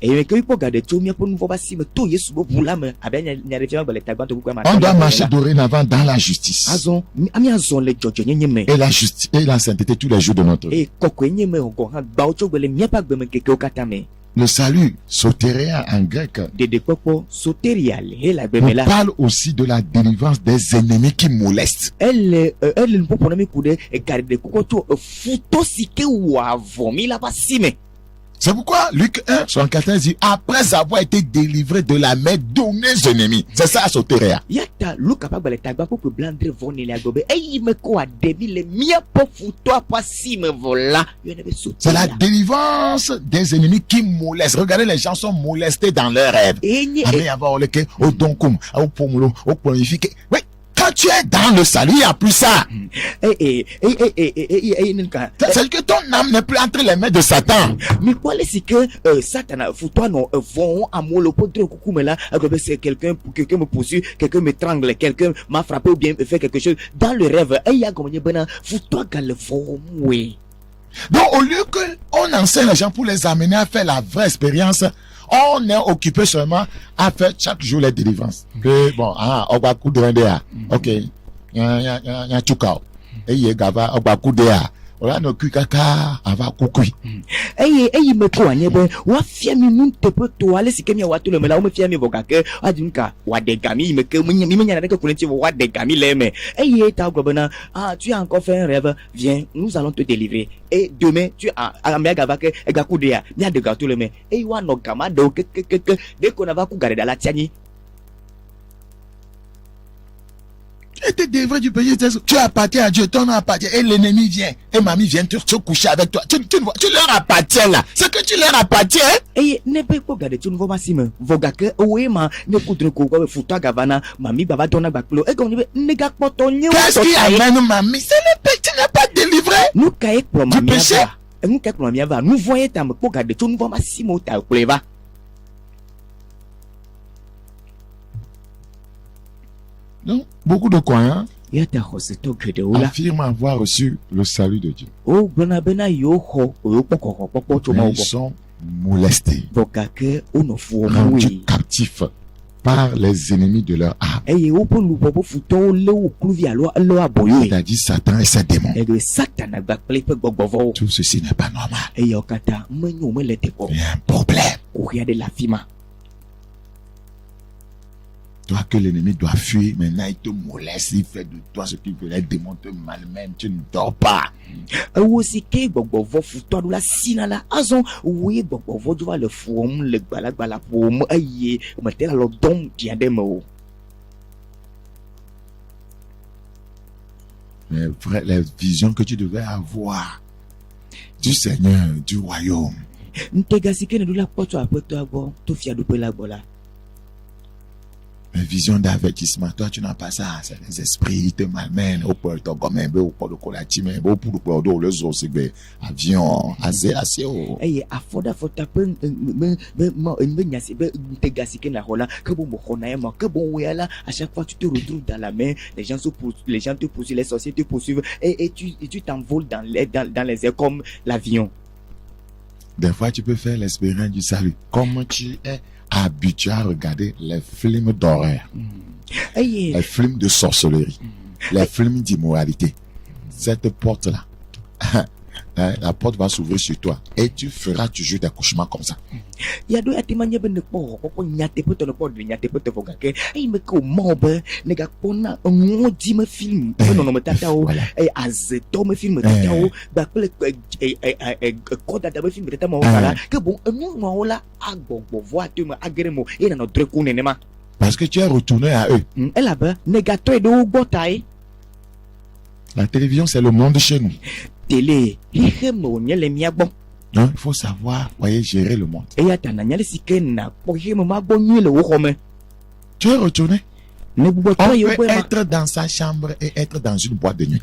on doit marcher dorénavant dans la justice. Et la sainteté tous les jours de notre vie. Le salut, sotéria en grec, on parle aussi de la délivrance des ennemis qui molestent. C'est pourquoi Luc 1, 74 dit, après avoir été délivré de la main d'honnêtes ennemis. C'est ça, sotéria. C'est la délivrance des ennemis qui molestent. Regardez, les gens sont molestés dans leurs rêves. Oui. Quand tu es dans le salut, il n'y a plus ça. C'est que ton âme n'est plus entre les mains de Satan. Quelqu'un me poursuit, quelqu'un m'étrangle, quelqu'un m'a frappé ou bien fait quelque chose dans le rêve. Donc au lieu qu'on enseigne les gens pour les amener à faire la vraie expérience, on est occupé seulement à faire chaque jour les délivrances. Que bon, on va coudre un ok, ya chukao, et y gava, on va coudre on no kaka ava kukui. Me ko anyebe wa fiami nun te pe to ale sikemi wa to le mela o me fiami vogake adinka wa de gami me ke mi nya na de kuneti wa de gami le me ta globana tu as encore fait un rêve, viens, nous allons te délivrer et demain tu as amega vake e ga kudea nya de ga to le me wa no gama de de ko na va ku gare da la tiani. Et tu devrais du péché. Tu appartiens à Dieu, ton nom appartient. Et l'ennemi vient. Et mamie vient te coucher avec toi. Tu leur appartiens là. C'est que tu leur appartiens. Et ne peut pas garder tu ne vois pas si me. Vogake, oui, ma, ne coudre quoi, fouta gavana, mamie baba donna baklo. Et comme ne gâte pas ton niou. Qu'est-ce qui amène mamie? C'est le péché, tu n'es pas délivré. Nous caïk pour Du péché. Nous caïk pour mamie va. Nous voyons ta me pour garder tu ne vois pas si mo ta pleva. Donc, beaucoup de croyants affirment avoir reçu le salut de Dieu. Mais ils sont molestés, rendus captifs par les ennemis de leur âme. C'est-à-dire Satan et ses démons. Tout ceci n'est pas normal. Il y a un problème. Toi que l'ennemi doit fuir, maintenant il te moleste, il fait de toi ce qu'il veut, les démons te malmènent, tu ne dors pas. Mais frère, les visions que tu devais avoir du Seigneur, du royaume. Une vision d'avertissement. Toi, tu n'as pas ça. C'est les esprits, ils te malmènent. Au port, au gomme, au port de colatime, au pour le port d'eau, le zoo, c'est avion, assez, haut. Eh, à foda peu, que bon, à chaque fois, tu te retrouves dans la mer, les gens te poursuivent, les sorciers te poursuivent, et tu t'envoles dans les airs comme l'avion. Des fois, tu peux faire l'expérience du salut. Comme tu es habitué à regarder les films d'horreur, les films de sorcellerie, les films d'immoralité. Cette porte-là, la porte va s'ouvrir sur toi et tu feras toujours des cauchemars comme ça. Il y a deux atimania ben ne pas nyate peut ne pas de nyate peut te fogake et me comment ben nega pona on dit me film non me tata o et azeto me film tata o ba koda da me film tata mo wala que bon nous mo la agbogbo voiture me agremo et na notre coup nenema parce que tu es retourné à eux. Et là-bas nega to do botai. La télévision c'est le monde chez nous. Télé hemo nyele miabon. Non, il faut savoir, voyez, gérer le monde. Tu es retourné. On peut être dans sa chambre et être dans une boîte de nuit.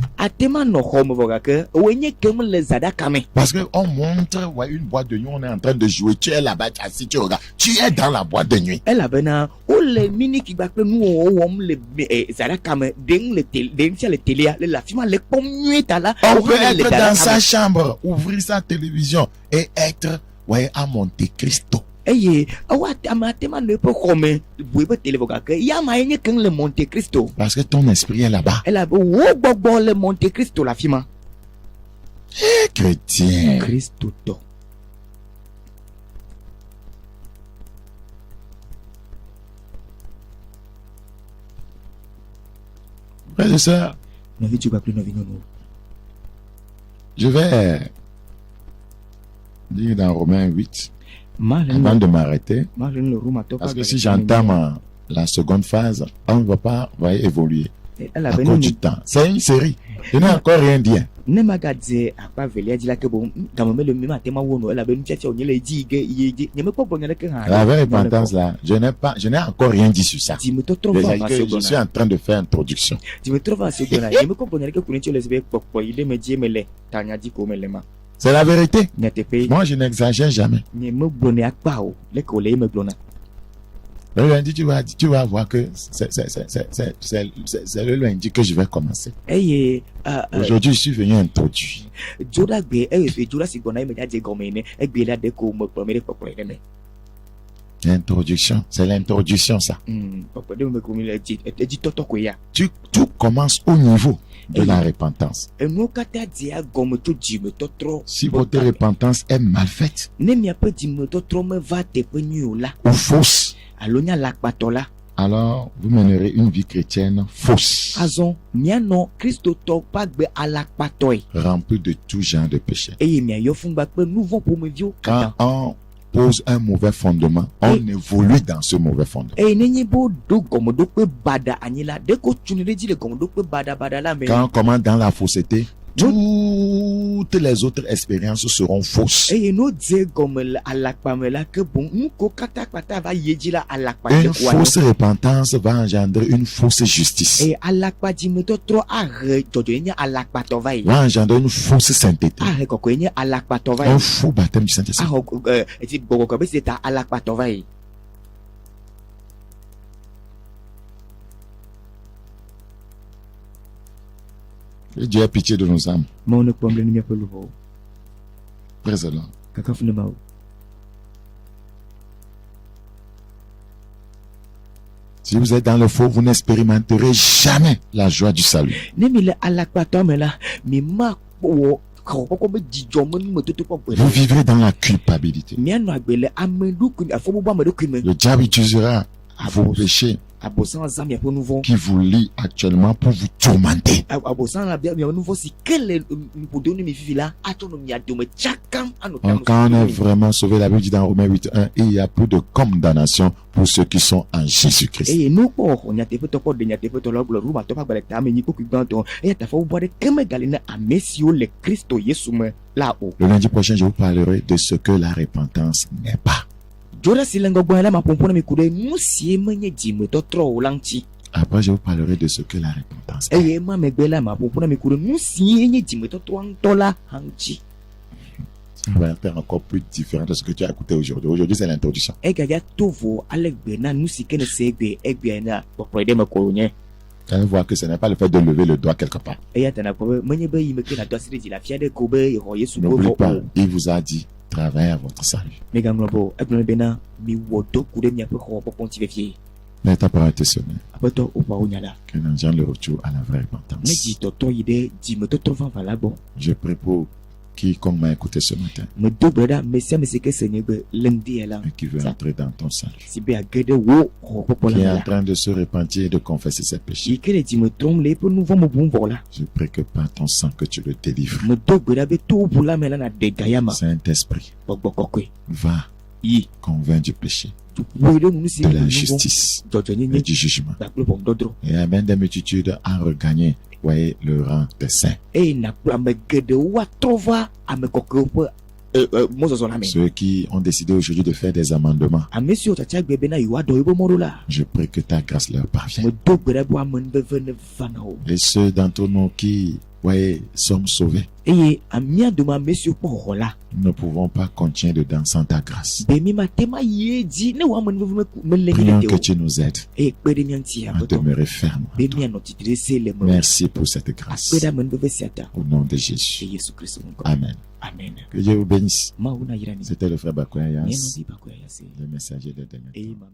Parce qu'on montre une boîte de nuit, on est en train de jouer. Tu es là-bas, si tu regardes, tu es dans la boîte de nuit. On peut être dans sa chambre, ouvrir sa télévision et être, voyez, à Monte Cristo. Parce que ton esprit est là-bas. Le Monte Cristo la fima. Chrétien. Christo. Frère et sœur, je vais dire dans Romains 8, avant de m'arrêter, parce que si j'entame la seconde phase, on ne va pas évoluer à cause du temps. C'est une série. Je n'ai encore rien dit. La vraie repentance là, je n'ai encore rien dit sur ça. Je suis en train de faire introduction. C'est la vérité. Moi, je n'exagère jamais. Le lundi, tu vas voir que c'est le lundi que je vais commencer. Aujourd'hui, je suis venu introduire. Introduction, c'est l'introduction ça. Tout commence au niveau de la repentance. Si votre repentance est mal faite ou fausse, alors vous mènerez une vie chrétienne fausse, remplie de tout genre de péché. Quand on pose un mauvais fondement, on évolue dans ce mauvais fondement. Quand on commence dans la fausseté, toutes les autres expériences seront fausses. Une fausse repentance va engendrer une fausse justice. Va engendrer une fausse sainteté. Un faux baptême du Saint-Esprit. Dieu a pitié de nos âmes. Présent. Si vous êtes dans le faux, vous n'expérimenterez jamais la joie du salut. Vous vivrez dans la culpabilité. Le diable utilisera vos péchés qui vous lient actuellement pour vous tourmenter. Quand on est vraiment sauvé, la Bible dit dans Romains 8:1, il n'y a plus de condamnation pour ceux qui sont en Jésus-Christ. Le lundi prochain, je vous parlerai de ce que la repentance n'est pas. Après, je vous parlerai de ce que la repentance est. Ça va être encore plus différent de ce que tu as écouté aujourd'hui. Aujourd'hui, c'est l'introduction. Vous allez voir que ce n'est pas le fait de lever le doigt quelque part. N'oubliez pas, il vous a dit, travaillez à votre salut. L'étape a été semée. Que nous ayons le retour à la vraie repentance. Je prie pour quiconque m'a écouté ce matin et qui veut entrer dans ton salut, qui est en train de se repentir et de confesser ses péchés. Je prie que par ton sang que tu le délivres. Saint-Esprit, va convaincre du péché, de la justice et du jugement, et amène des multitudes à regagner, voyez, le rang des saints. Ceux qui ont décidé aujourd'hui de faire des amendements, je prie que ta grâce leur parvienne. Et ceux d'entre nous qui, voyez, sommes sauvés, nous ne pouvons pas continuer dedans sans ta grâce. Prions que tu nous aides à demeurer ferme. Merci pour cette grâce. Au nom de Jésus. Amen. Que Dieu vous bénisse. C'était le frère Bakoya Yas, le messager de dernier temps.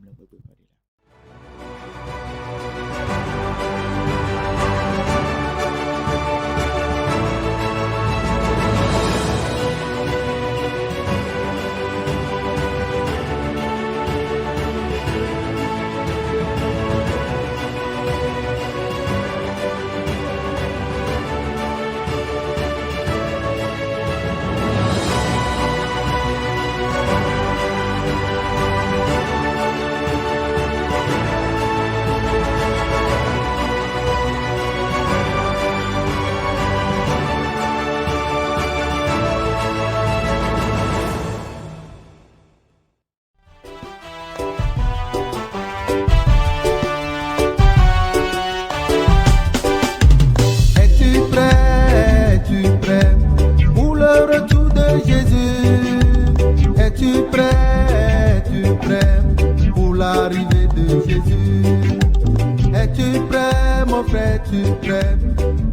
Es-tu prêt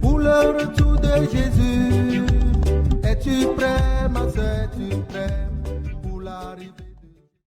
pour le retour de Jésus?